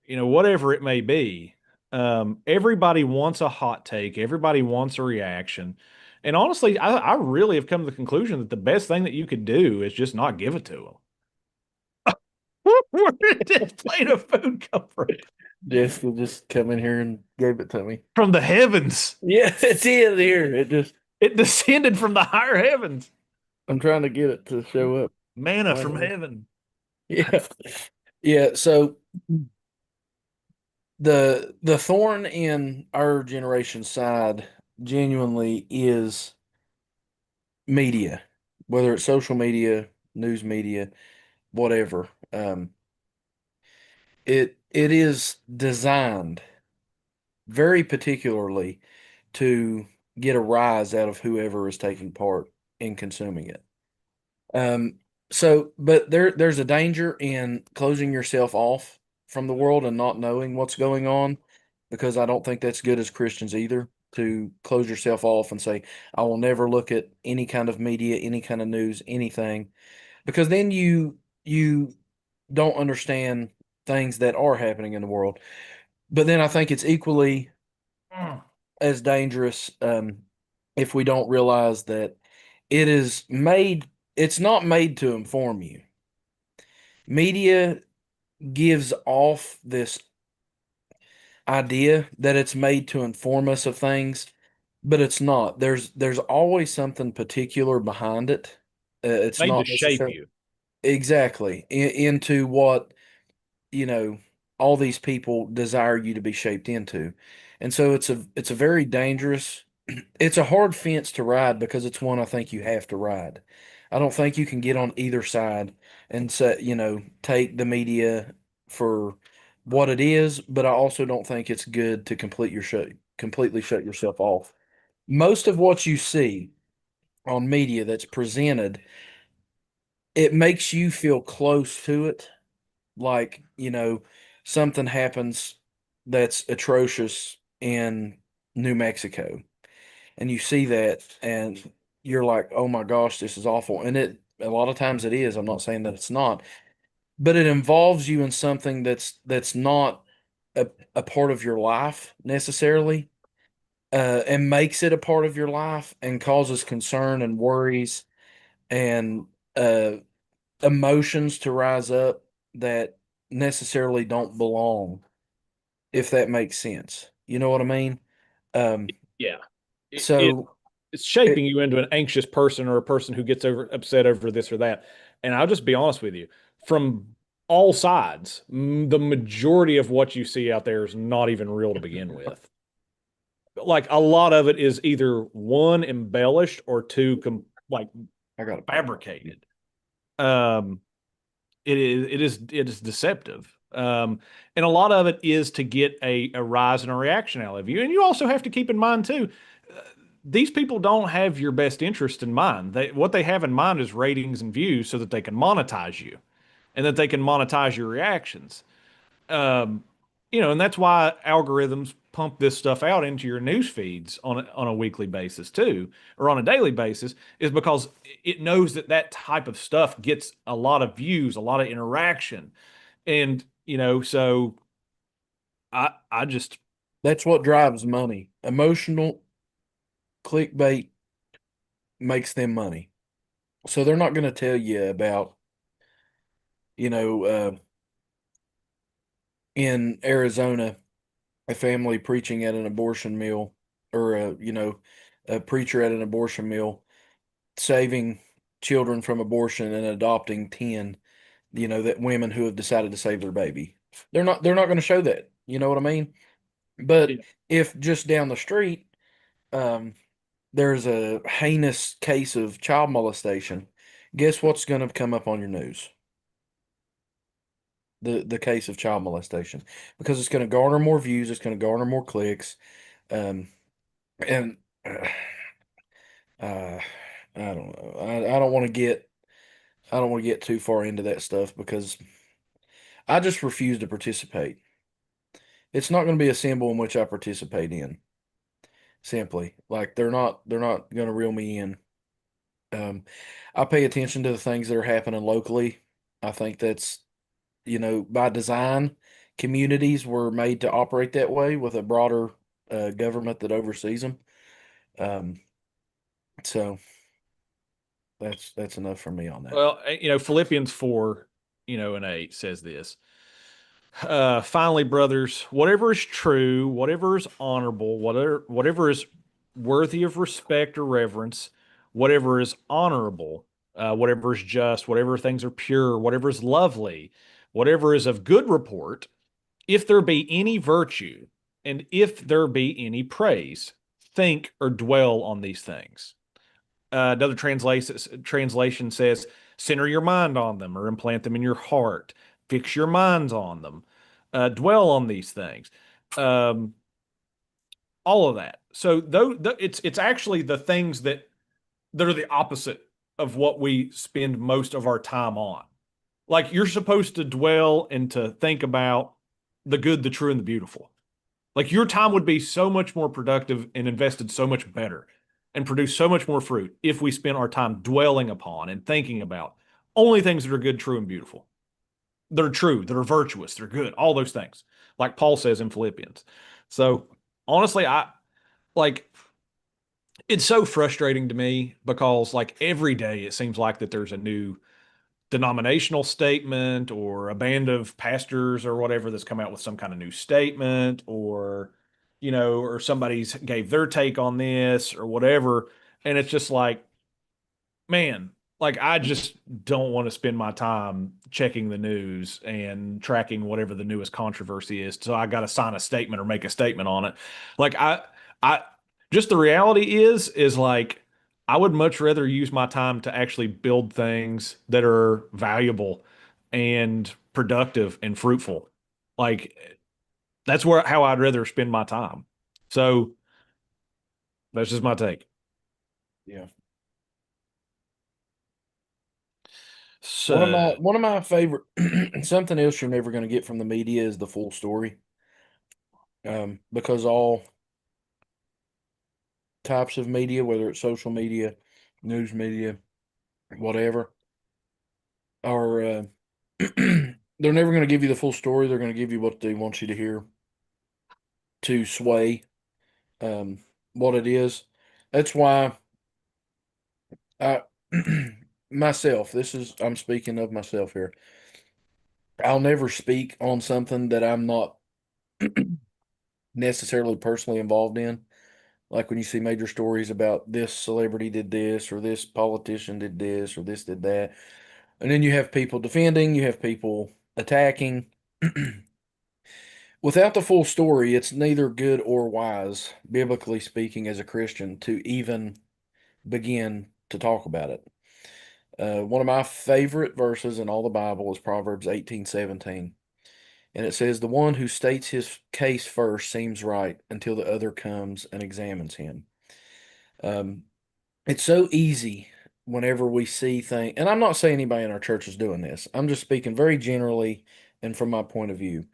whatever it may be. Everybody wants a hot take, everybody wants a reaction. And honestly, I really have come to the conclusion that the best thing that you could do is just not give it to them. Where did this plate of food come from? Jessica just come in here and gave it to me. From the heavens. Yeah, it's in here. It descended from the higher heavens. I'm trying to get it to show up. Manna from heaven. Yeah. Yeah. So the thorn in our generation's side genuinely is media, whether it's social media, news media, whatever. It is designed very particularly to get a rise out of whoever is taking part in consuming it. But there's a danger in closing yourself off from the world and not knowing what's going on. because I don't think that's good as Christians either, to close yourself off and say, I will never look at any kind of media, any kind of news, anything, because then you don't understand things that are happening in the world. But then I think it's equally as dangerous, if we don't realize that it's not made to inform you. Media gives off this idea that it's made to inform us of things, but it's not. There's always something particular behind it. It's Made to not shape necessarily you. exactly into what, you know, all these people desire you to be shaped into. And so it's a very dangerous, it's a hard fence to ride, because it's one I think you have to ride. I don't think you can get on either side and say, take the media for what it is, but I also don't think it's good to completely shut yourself off. Most of what you see on media that's presented, it makes you feel close to it. Like, something happens that's atrocious in New Mexico, and you see that and you're like, oh my gosh, this is awful. And a lot of times it is. I'm not saying that it's not, but it involves you in something that's not a part of your life necessarily, and makes it a part of your life and causes concern and worries and uh, emotions to rise up that necessarily don't belong, if that makes sense. You know what I mean? Um, Yeah. It so it's shaping it, you into an anxious person or a person who gets upset over this or that. And I'll just be honest with you, from all sides, the majority of what you see out there is not even real to begin with. Like a lot of it is either one embellished or two like I got a fabricated. Um, it is deceptive. And a lot of it is to get a rise in a reaction out of you. And you also have to keep in mind too, these people don't have your best interest in mind. What they have in mind is ratings and views so that they can monetize you and that they can monetize your reactions. Um, and that's why algorithms pump this stuff out into your news feeds on a weekly basis too, or on a daily basis, is because it knows that that type of stuff gets a lot of views, a lot of interaction, and so I just That's what drives money. Emotional clickbait makes them money. So they're not going to tell you about, you know, uh, in Arizona, a family preaching at an abortion mill, or a preacher at an abortion mill saving children from abortion and adopting 10, that women who have decided to save their baby. They're not going to show that. You know what I mean? But if just down the street, um, there's a heinous case of child molestation, guess what's going to come up on your news? The case of child molestation, because it's going to garner more views, it's going to garner more clicks, um, and uh, I don't know. I don't want to get too far into that stuff, because I just refuse to participate. It's not going to be a symbol in which I participate in. Simply, like they're not going to reel me in. I pay attention to the things that are happening locally. I think that's, by design. Communities were made to operate that way, with a broader government that oversees them. Um, so that's enough for me on that. well, Philippians 4, and 8 says this. Finally, brothers, whatever is true, whatever is honorable, whatever is worthy of respect or reverence, whatever is honorable, whatever is just, whatever things are pure, whatever is lovely, whatever is of good report, if there be any virtue, and if there be any praise, think or dwell on these things. Another translation says, center your mind on them or implant them in your heart. Fix your minds on them. Dwell on these things. Um, all of that. So though it's actually the things that are the opposite of what we spend most of our time on. Like you're supposed to dwell and to think about the good, the true, and the beautiful. Like your time would be so much more productive and invested so much better and produce so much more fruit if we spent our time dwelling upon and thinking about only things that are good, true, and beautiful. That are true, that are virtuous, they're good, all those things, like Paul says in Philippians. So honestly, I like it's so frustrating to me because like every day it seems like that there's a new denominational statement or a band of pastors or whatever that's come out with some kind of new statement or or somebody's gave their take on this or whatever, and it's just like, man, like I just don't want to spend my time checking the news and tracking whatever the newest controversy is, so I got to sign a statement or make a statement on it. Like I just the reality is like I would much rather use my time to actually build things that are valuable and productive and fruitful. Like that's where how I'd rather spend my time. So that's just my take. Yeah. So One of my favorite something else you're never going to get from the media is the full story. Because all types of media, whether it's social media, news media, whatever, are they're never going to give you the full story. They're going to give you what they want you to hear to sway um, what it is. That's why I myself. This is I'm speaking of myself here. I'll never speak on something that I'm not necessarily personally involved in. Like when you see major stories about this celebrity did this, or this politician did this, or this did that. And then you have people defending, you have people attacking. Without the full story, it's neither good or wise, biblically speaking, as a Christian, to even begin to talk about it. One of my favorite verses in all the Bible is Proverbs 18:17. And it says, "The one who states his case first seems right until the other comes and examines him." Um, it's so easy whenever we see things, and I'm not saying anybody in our church is doing this. I'm just speaking very generally and from my point of view.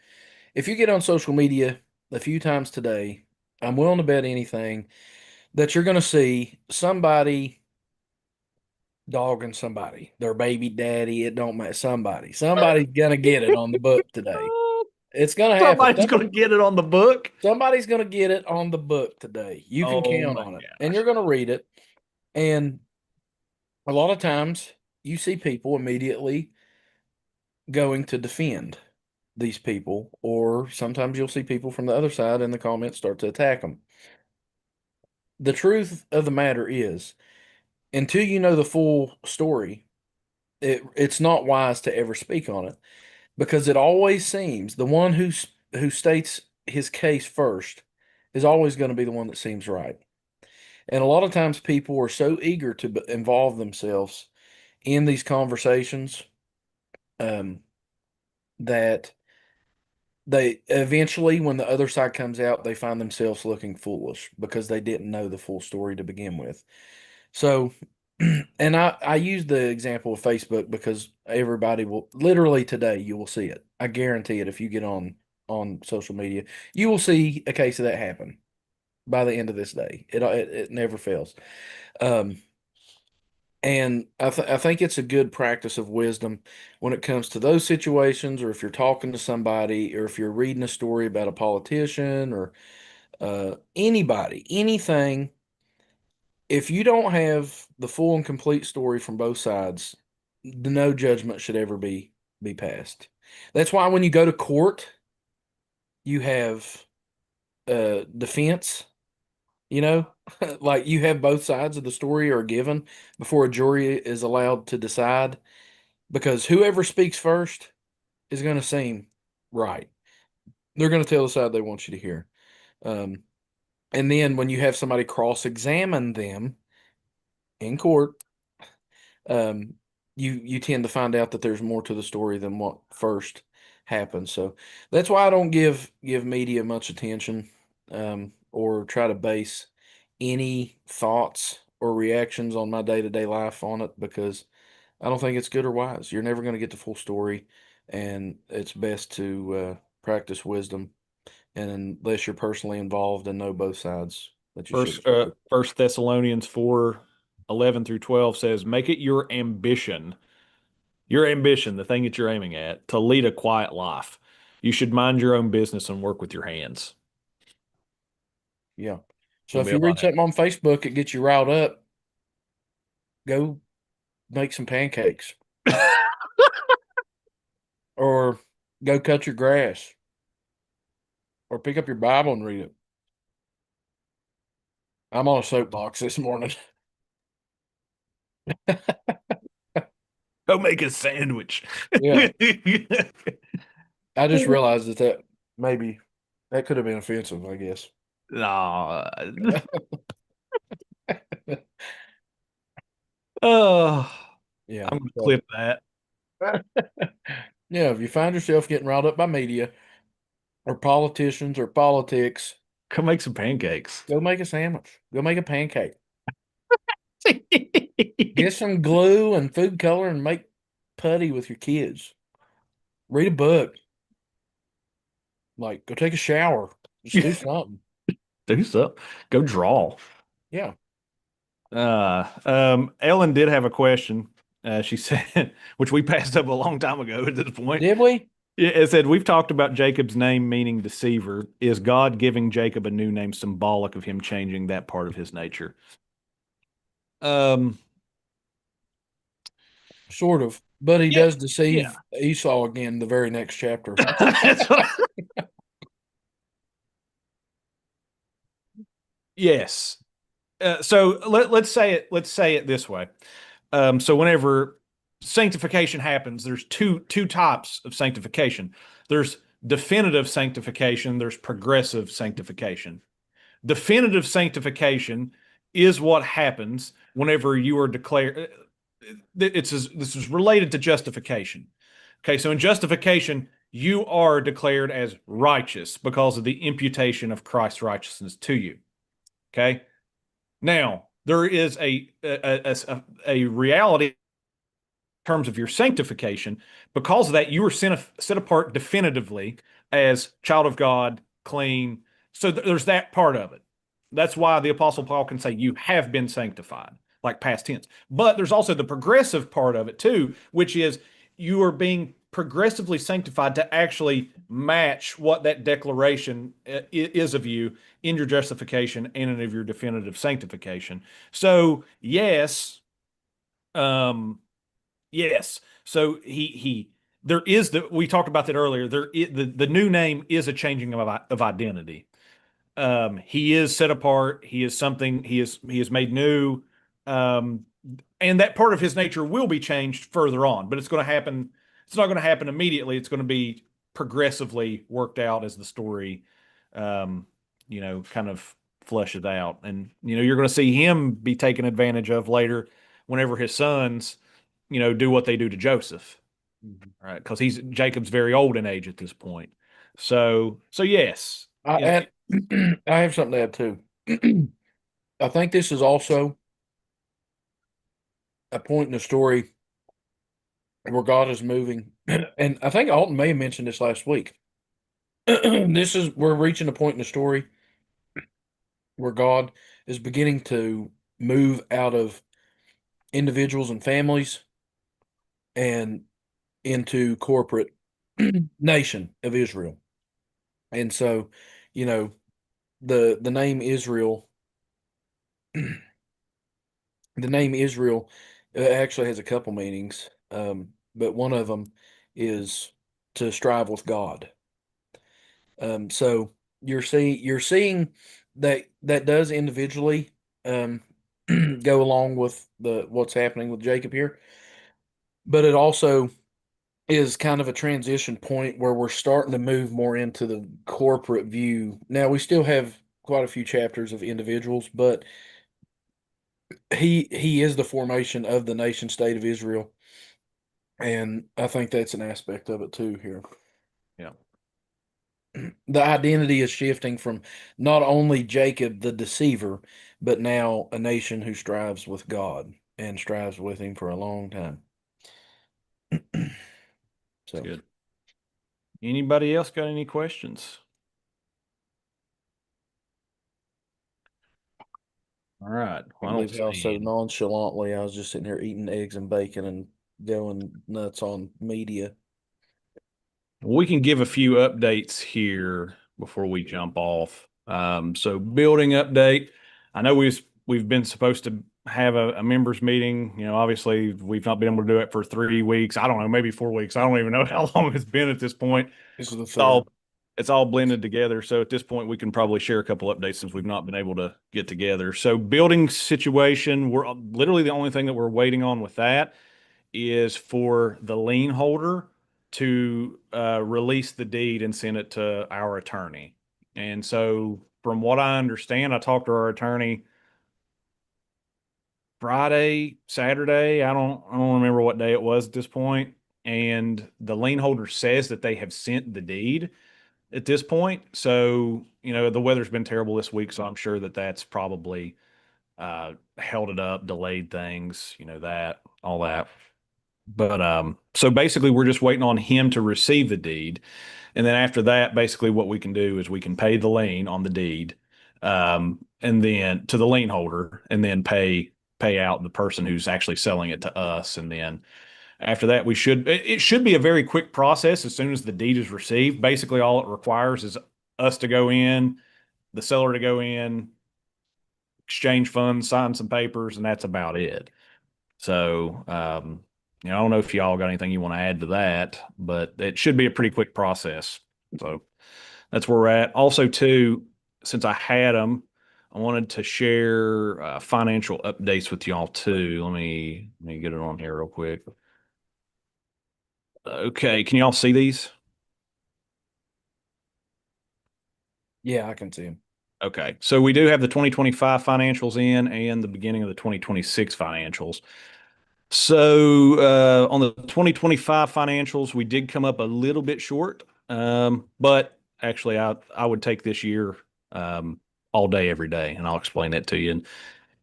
If you get on social media a few times today, I'm willing to bet anything that you're going to see somebody dogging somebody, their baby daddy. It don't matter. Somebody's going to get it on the book today. It's going to happen. somebody's going to get it on the book. Somebody's going to get it on the book today. You can Oh count my on it. And gosh. you're going to read it. And a lot of times you see people immediately going to defend these people, or sometimes you'll see people from the other side in the comments start to attack them. The truth of the matter is, until you know the full story, it's not wise to ever speak on it, because it always seems the one who states his case first is always going to be the one that seems right. And a lot of times people are so eager to involve themselves in these conversations um, that they eventually, when the other side comes out, they find themselves looking foolish because they didn't know the full story to begin with. So, and I use the example of Facebook because everybody will literally today you will see it. I guarantee it. If you get on social media, you will see a case of that happen by the end of this day. It never fails. Um, and I think it's a good practice of wisdom when it comes to those situations, or if you're talking to somebody, or if you're reading a story about a politician or anybody, anything. If you don't have the full and complete story from both sides, no judgment should ever be passed. That's why when you go to court, you have defense. You know, like you have both sides of the story are given before a jury is allowed to decide, because whoever speaks first is going to seem right. They're going to tell the side they want you to hear. Um, and then when you have somebody cross-examine them in court, um, you tend to find out that there's more to the story than what first happened. So that's why I don't give media much attention, or try to base any thoughts or reactions on my day-to-day life on it, because I don't think it's good or wise. You're never going to get the full story, and it's best to practice wisdom and unless you're personally involved and know both sides, that you First, shouldn't. First Thessalonians 4:11 through 12 says, "Make it your ambition, the thing that you're aiming at, to lead a quiet life. You should mind your own business and work with your hands." Yeah. So Gonna if be a you read lot something on Facebook that gets you riled up, go make some pancakes or go cut your grass or pick up your Bible and read it. I'm on a soapbox this morning. Go make a sandwich. Yeah. I just realized that maybe that could have been offensive, I guess. Nah. Oh, Yeah. I'm gonna So, clip that. yeah, if you find yourself getting riled up by media or politicians or politics, Come make some pancakes. go make a sandwich. Go make a pancake. Get some glue and food color and make putty with your kids. Read a book. Like, go take a shower. Just do something. Do something. Go draw. Yeah. Ellen did have a question. She said, which we passed up a long time ago at this point. Did we? Yeah, it said, we've talked about Jacob's name meaning deceiver. Is God giving Jacob a new name symbolic of him changing that part of his nature? Um, Sort of. But he Yeah, does deceive Esau again the very next chapter. That's what yes. So let's say it this way. So whenever sanctification happens, there's two types of sanctification. There's definitive sanctification, there's progressive sanctification. Definitive sanctification is what happens whenever you are declared. This is related to justification. Okay, so in justification, you are declared as righteous because of the imputation of Christ's righteousness to you. Okay, now there is a reality in terms of your sanctification. Because of that, you are set apart definitively as child of God, clean. So there's that part of it. That's why the Apostle Paul can say you have been sanctified, like past tense. But there's also the progressive part of it too, which is you are being progressively sanctified to actually match what that declaration is of you in your justification and in your definitive sanctification. So yes, yes. So he there is we talked about that earlier. The new name is a changing of identity. He is set apart. He is something. He is made new, and that part of his nature will be changed further on. But it's going to happen. It's not going to happen immediately. It's going to be progressively worked out as the story, kind of flushes out. And you're going to see him be taken advantage of later, whenever his sons, do what they do to Joseph, right? Because he's Jacob's very old in age at this point. So yes, I add, I have something to add too. I think this is also a point in the story where God is moving, and I think Alton may have mentioned this last week. We're reaching a point in the story where God is beginning to move out of individuals and families and into corporate nation of Israel. And so, you know, the name Israel, the name Israel actually has a couple meanings, but one of them is to strive with God. So you're seeing that does individually go along with what's happening with Jacob here, but it also is kind of a transition point where we're starting to move more into the corporate view. Now we still have quite a few chapters of individuals, but he is the formation of the nation state of Israel, and I think that's an aspect of it too here. yeah. The identity is shifting from not only Jacob the deceiver, but now a nation who strives with God and strives with him for a long time. So Good. Anybody else got any questions? All right. I Well, I don't believe how see so any. nonchalantly I was just sitting here eating eggs and bacon and going nuts on media. We can give a few updates here before we jump off. So building update. I know we've been supposed to have a members meeting. You know, obviously we've not been able to do it for 3 weeks. I don't know, maybe 4 weeks. I don't even know how long it's been at this point. This is the It's all third. it's all blended together. So at this point, we can probably share a couple updates since we've not been able to get together. So building situation, we're literally the only thing that we're waiting on with that is for the lien holder to release the deed and send it to our attorney. And so, from what I understand, I talked to our attorney Friday, Saturday. I don't remember what day it was at this point. And the lien holder says that they have sent the deed at this point. So, you know, the weather's been terrible this week, so I'm sure that that's probably held it up, delayed things, you know, that, all that. But so basically we're just waiting on him to receive the deed. And then after that, basically what we can do is we can pay the lien on the deed, and then to the lien holder, and then pay out the person who's actually selling it to us. And then after that, it should be a very quick process as soon as the deed is received. Basically, all it requires is us to go in, the seller to go in, exchange funds, sign some papers, and that's about it. So, you know, I don't know if y'all got anything you want to add to that, but it should be a pretty quick process. So that's where we're at. Also, too, since I had them, I wanted to share financial updates with y'all too. Let me get it on here real quick. Okay, can y'all see these? Yeah, I can see him. Okay, so we do have the 2025 financials in and the beginning of the 2026 financials. So on the 2025 financials, we did come up a little bit short, but actually, I would take this year all day, every day, and I'll explain that to you. And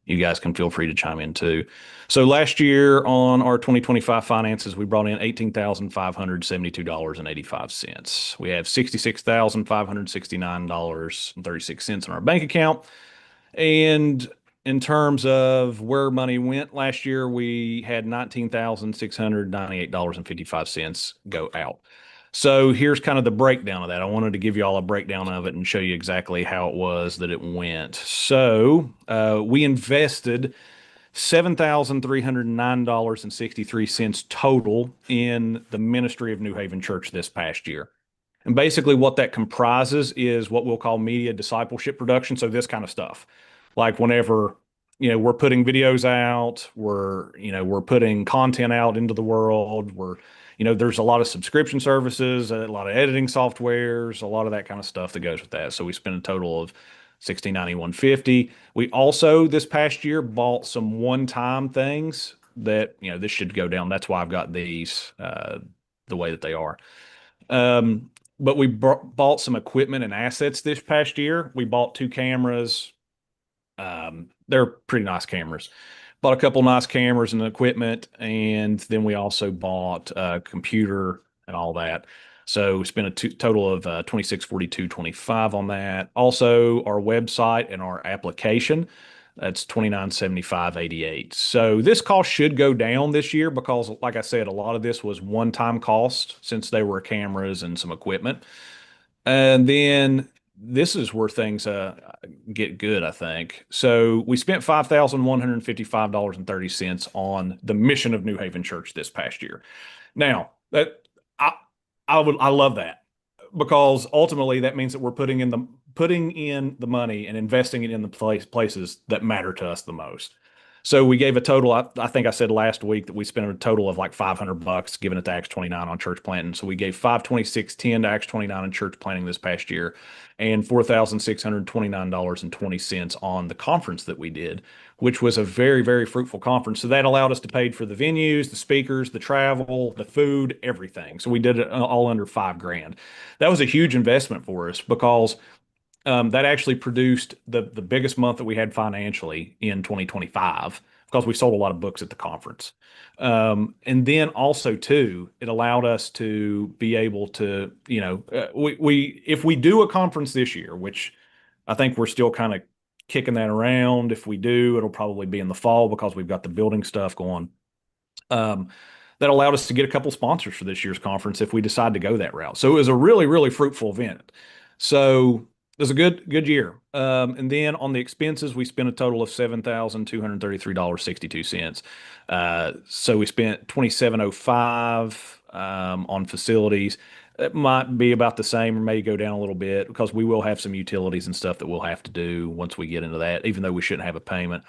you guys can feel free to chime in too. So last year on our 2025 finances, we brought in $18,572.85. We have $66,569.36 in our bank account. And in terms of where money went last year, we had $19,698.55 go out. So here's kind of the breakdown of that. I wanted to give you all a breakdown of it and show you exactly how it was that it went. So we invested $7,309.63 total in the ministry of New Haven Church this past year. And basically, what that comprises is what we'll call media discipleship production. So, this kind of stuff, like whenever, you know, we're putting videos out, we're putting content out into the world. There's a lot of subscription services, a lot of editing softwares, a lot of that kind of stuff that goes with that. So, we spent a total of $1,691.50. We also this past year bought some one-time things that, you know, this should go down. That's why I've got these the way that they are. But we bought some equipment and assets this past year. We bought 2 cameras. They're pretty nice cameras. Bought a couple nice cameras and equipment, and then we also bought a computer and all that. So we spent a total of $2642.25 on that. Also, our website and our application. That's $2975.88. So this cost should go down this year because, like I said, a lot of this was one-time cost since they were cameras and some equipment. And then this is where things get good, I think. So we spent $5,155.30 on the mission of New Haven Church this past year. Now, that I love that because ultimately that means that we're putting in the money and investing it in the places that matter to us the most. So we gave a total. I think I said last week that we spent a total of like $500 giving it to Acts 29 on church planting. So we gave $526.10 to Acts 29 on church planting this past year, and $4,629.20 on the conference that we did, which was a very, very fruitful conference. So that allowed us to pay for the venues, the speakers, the travel, the food, everything. So we did it all under $5,000. That was a huge investment for us because that actually produced the biggest month that we had financially in 2025 because we sold a lot of books at the conference. And then also too, it allowed us to be able to, we if we do a conference this year, which I think we're still kind of kicking that around. If we do, it'll probably be in the fall because we've got the building stuff going. That allowed us to get a couple sponsors for this year's conference if we decide to go that route. So it was a really, really fruitful event. So it was a good year. And then on the expenses, we spent a total of $7,233.62. So we spent 2,705 on facilities. It might be about the same or may go down a little bit because we will have some utilities and stuff that we'll have to do once we get into that, even though we shouldn't have a payment.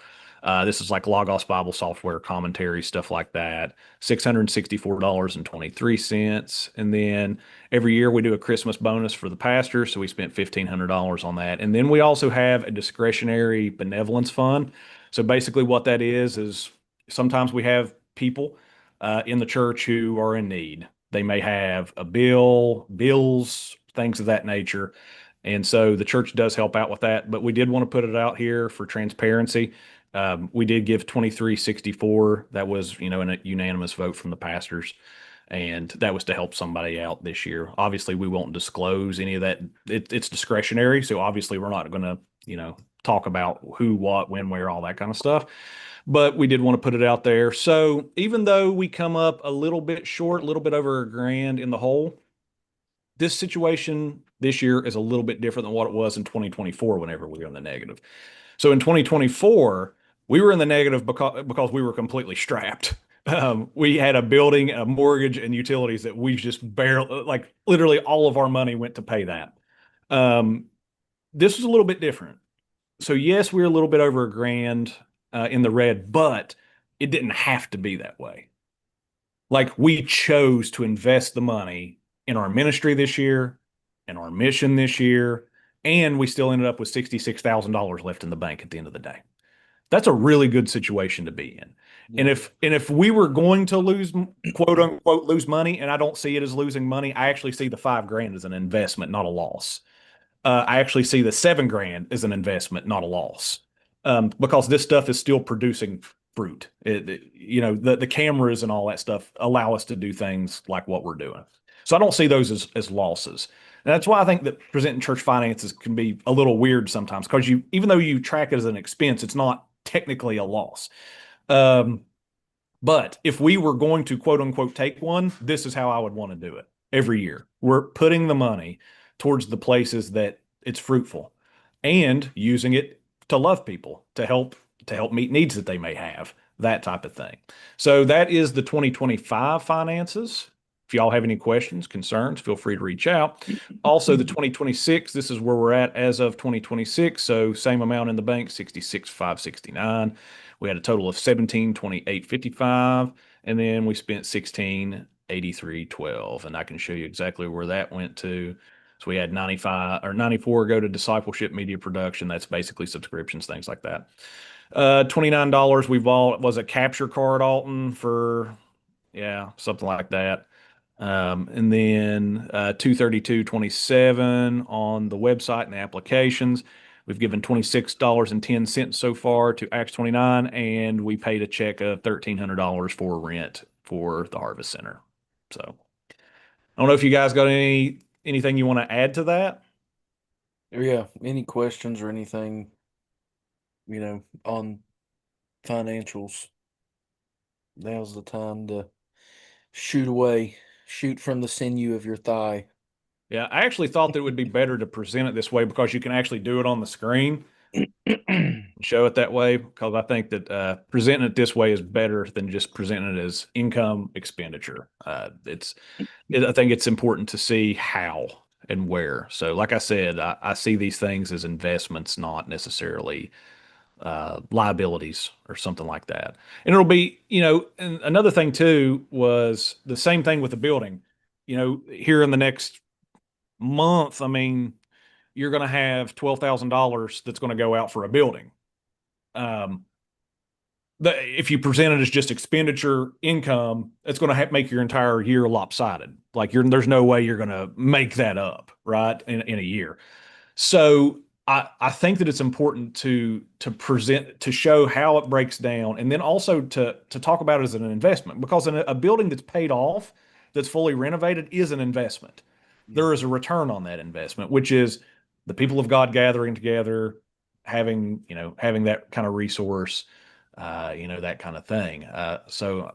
This is like Logos Bible software, commentary, stuff like that. $664.23. And then every year we do a Christmas bonus for the pastor. So we spent $1,500 on that. And then we also have a discretionary benevolence fund. So basically what that is sometimes we have people in the church who are in need. They may have a bills, things of that nature. And so the church does help out with that, but we did want to put it out here for transparency. We did give 2364. That was, in a unanimous vote from the pastors. And that was to help somebody out this year. Obviously, we won't disclose any of that. It's discretionary. So obviously we're not going to, talk about who, what, when, where, all that kind of stuff. But we did want to put it out there. So even though we come up a little bit short, a little bit over $1,000 in the hole, this situation this year is a little bit different than what it was in 2024 whenever we were in the negative. So in 2024, we were in the negative because we were completely strapped. We had a building, a mortgage, and utilities that we just barely, like literally all of our money went to pay that. This was a little bit different. So yes, we were a little bit over $1,000 in the red, but it didn't have to be that way. Like we chose to invest the money in our ministry this year, in our mission this year, and we still ended up with $66,000 left in the bank at the end of the day. That's a really good situation to be in. And if we were going to lose, quote unquote, lose money, and I don't see it as losing money, I actually see the $5,000 as an investment, not a loss. I actually see the $7,000 as an investment, not a loss, because this stuff is still producing fruit. The cameras and all that stuff allow us to do things like what we're doing. So I don't see those as losses. And that's why I think that presenting church finances can be a little weird sometimes, because even though you track it as an expense, it's not technically a loss. But if we were going to quote unquote take one, this is how I would want to do it every year. We're putting the money towards the places that it's fruitful and using it to love people, to help meet needs that they may have, that type of thing. So that is the 2025 finances. If y'all have any questions, concerns, feel free to reach out. Also, the 2026, this is where we're at as of 2026. So same amount in the bank, 66,569. We had a total of 17,2855, and then we spent 16,8312. And I can show you exactly where that went to. So we had 95 or 94 go to discipleship media production. That's basically subscriptions, things like that. $29 we bought was a capture card, Alton, for something like that. And then 232.27 on the website and the applications. We've given $26.10 so far to Acts 29, and we paid a check of $1,300 for rent for the Harvest Center. So I don't know if you guys got anything you want to add to that. Yeah, any questions or anything, on financials? Now's the time to shoot from the sinew of your thigh. Yeah, I actually thought that it would be better to present it this way because you can actually do it on the screen and show it that way, because I think that presenting it this way is better than just presenting it as income expenditure. I think it's important to see how and where. So like I said, I see these things as investments, not necessarily liabilities or something like that. And it'll be, and another thing too was the same thing with the building. Here in the next month, I mean, you're going to have $12,000 that's going to go out for a building. If you present it as just expenditure income, it's going to make your entire year lopsided. Like there's no way you're going to make that up, right, in a year. So I think that it's important to present, to show how it breaks down, and then also to talk about it as an investment, because a building that's paid off, that's fully renovated, is an investment. There is a return on that investment, which is the people of God gathering together, having, having that kind of resource, that kind of thing. So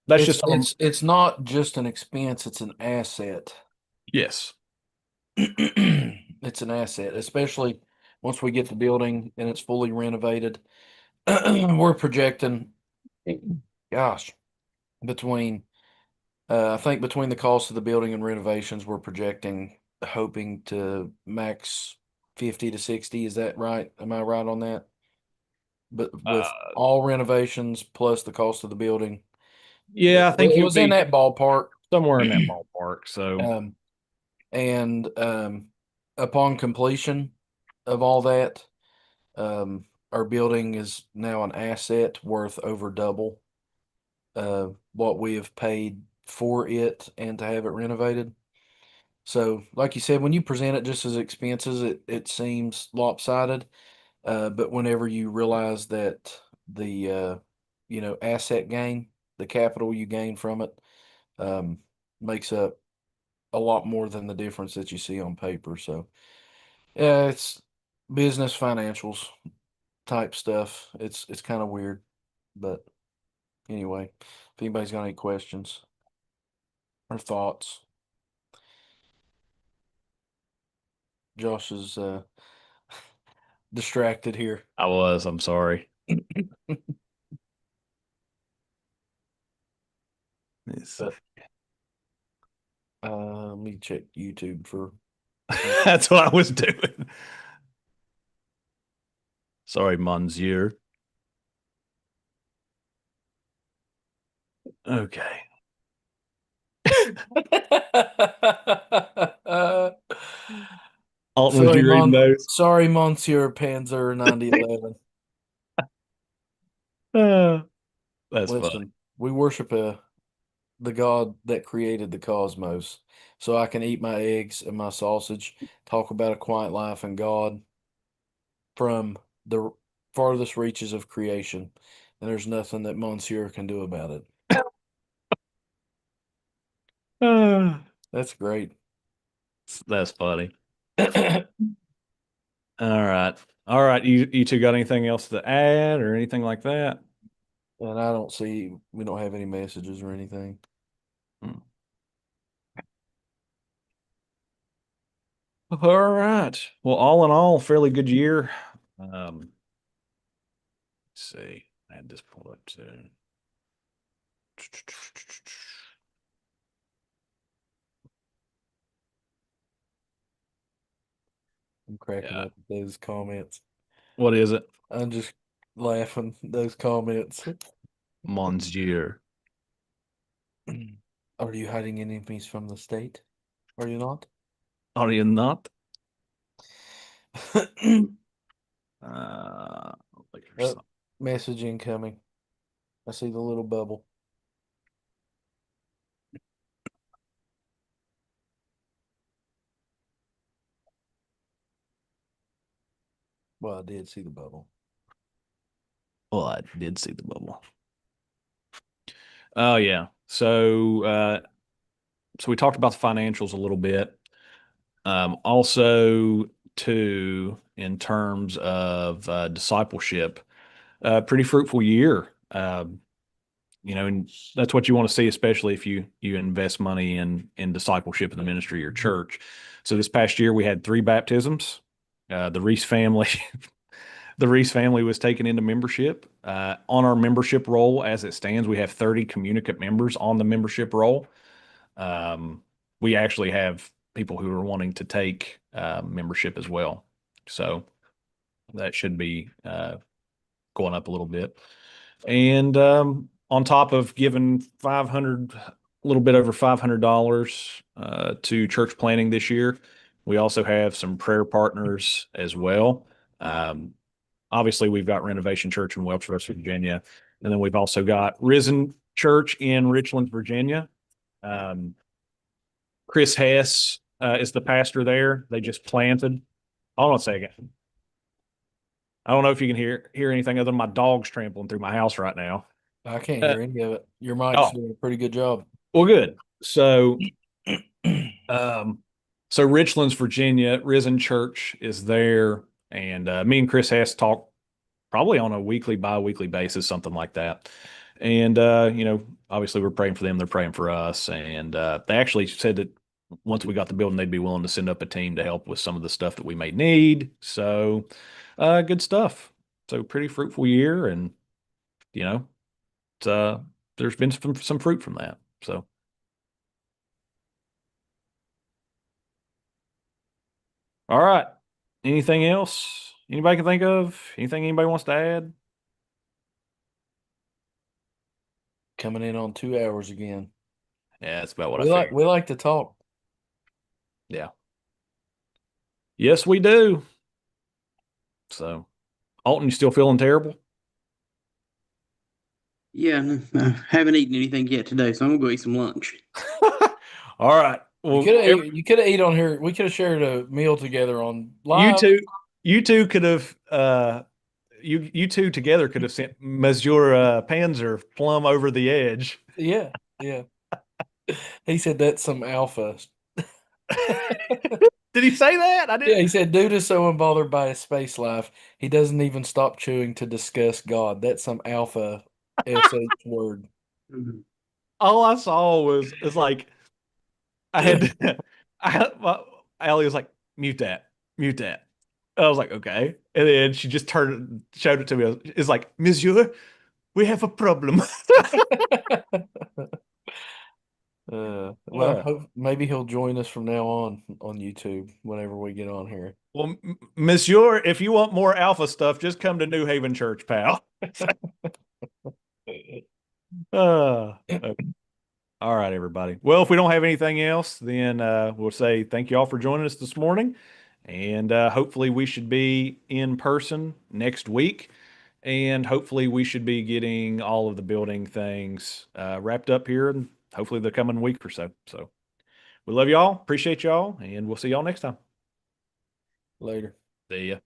that's just some, It's not just an expense, it's an asset. yes. It's an asset, especially once we get the building and it's fully renovated. We're projecting, gosh, between I think between the cost of the building and renovations, we're projecting hoping to max 50 to 60. Is that right? Am I right on that? But with all renovations plus the cost of the building, Yeah, I think it you'll was in be that ballpark. somewhere in that ballpark. So And upon completion of all that, our building is now an asset worth over double what we have paid for it and to have it renovated. So, like you said, when you present it just as expenses, it seems lopsided. But whenever you realize that the asset gain, the capital you gain from it, um, makes up a lot more than the difference that you see on paper. So, yeah, it's business financials type stuff. It's kind of weird, but anyway, if anybody's got any questions or thoughts, Josh is distracted here. I'm sorry. But let me check YouTube for. That's what I was doing. Sorry, Monsieur. Okay. Alton, was you reading those? Sorry, Monsieur Panzer 9011. That's funny. Listen, we worship the God that created the cosmos, so I can eat my eggs and my sausage, talk about a quiet life and God from the farthest reaches of creation, and there's nothing that Monsieur can do about it. That's great. That's funny. All right. All right. You two got anything else to add or anything like that? And I don't see, we don't have any messages or anything. All right. Well, all in all, fairly good year. Let's see. I had this pulled up too. I'm cracking Yeah. up at those comments. What is it? I'm just laughing those comments. Monsieur. Are you hiding enemies from the state? Are you not? Are you not? Look for Oh, some- message incoming. I see the little bubble. Well, I did see the bubble. Well, I did see the bubble. Oh yeah. So we talked about the financials a little bit. Also, too, in terms of discipleship, pretty fruitful year. And that's what you want to see, especially if you invest money in discipleship in the ministry of your church. So this past year we had 3 baptisms. The Reese family, the Reese family was taken into membership. On our membership roll, as it stands, we have 30 communicant members on the membership roll. We actually have people who are wanting to take membership as well. So that should be going up a little bit. And on top of giving a little bit over $500 to church planning this year, we also have some prayer partners as well. Obviously, we've got Renovation Church in Welch, West Virginia, and then we've also got Risen Church in Richland, Virginia. Chris Hess is the pastor there. They just planted. Hold on a second. I don't know if you can hear anything other than my dogs trampling through my house right now. I can't hear any of it. Your mic's Oh. doing a pretty good job. Well, good. So Richlands, Virginia, Risen Church is there. And me and Chris Hess talk probably on a weekly, bi-weekly basis, something like that. And obviously we're praying for them. They're praying for us. And they actually said that once we got the building, they'd be willing to send up a team to help with some of the stuff that we may need. So good stuff. So pretty fruitful year, and you know, it's, there's been some fruit from that. So. All right. Anything else anybody can think of? Anything anybody wants to add? Coming in on 2 hours again. Yeah, that's about what I We figured. like to talk. Yeah. Yes, we do. So, Alton, you still feeling terrible? Yeah, I haven't eaten anything yet today, so I'm gonna go eat some lunch. All right. Well, You could have ate on here. We could have shared a meal together on you live. you two could have you two together could have sent Monsieur Panzer plumb over the edge. Yeah, yeah. He said that's some alpha. Did he say that? I Yeah, didn't. he said dude is so unbothered by his space life, he doesn't even stop chewing to discuss God. That's some alpha SH word. Mhm. All I saw was it's like I had to, Allie was like, mute that, mute that. I was like, okay. And then she just showed it to me. It's like, Monsieur, we have a problem. Maybe he'll join us from now on YouTube whenever we get on here. Well, Monsieur, if you want more alpha stuff, just come to New Haven Church, pal. Okay. All right, everybody. Well, if we don't have anything else, then we'll say thank you all for joining us this morning. And hopefully we should be in person next week. And hopefully we should be getting all of the building things wrapped up here and hopefully the coming week or so. So we love y'all, appreciate y'all, and we'll see y'all next time. Later. See ya.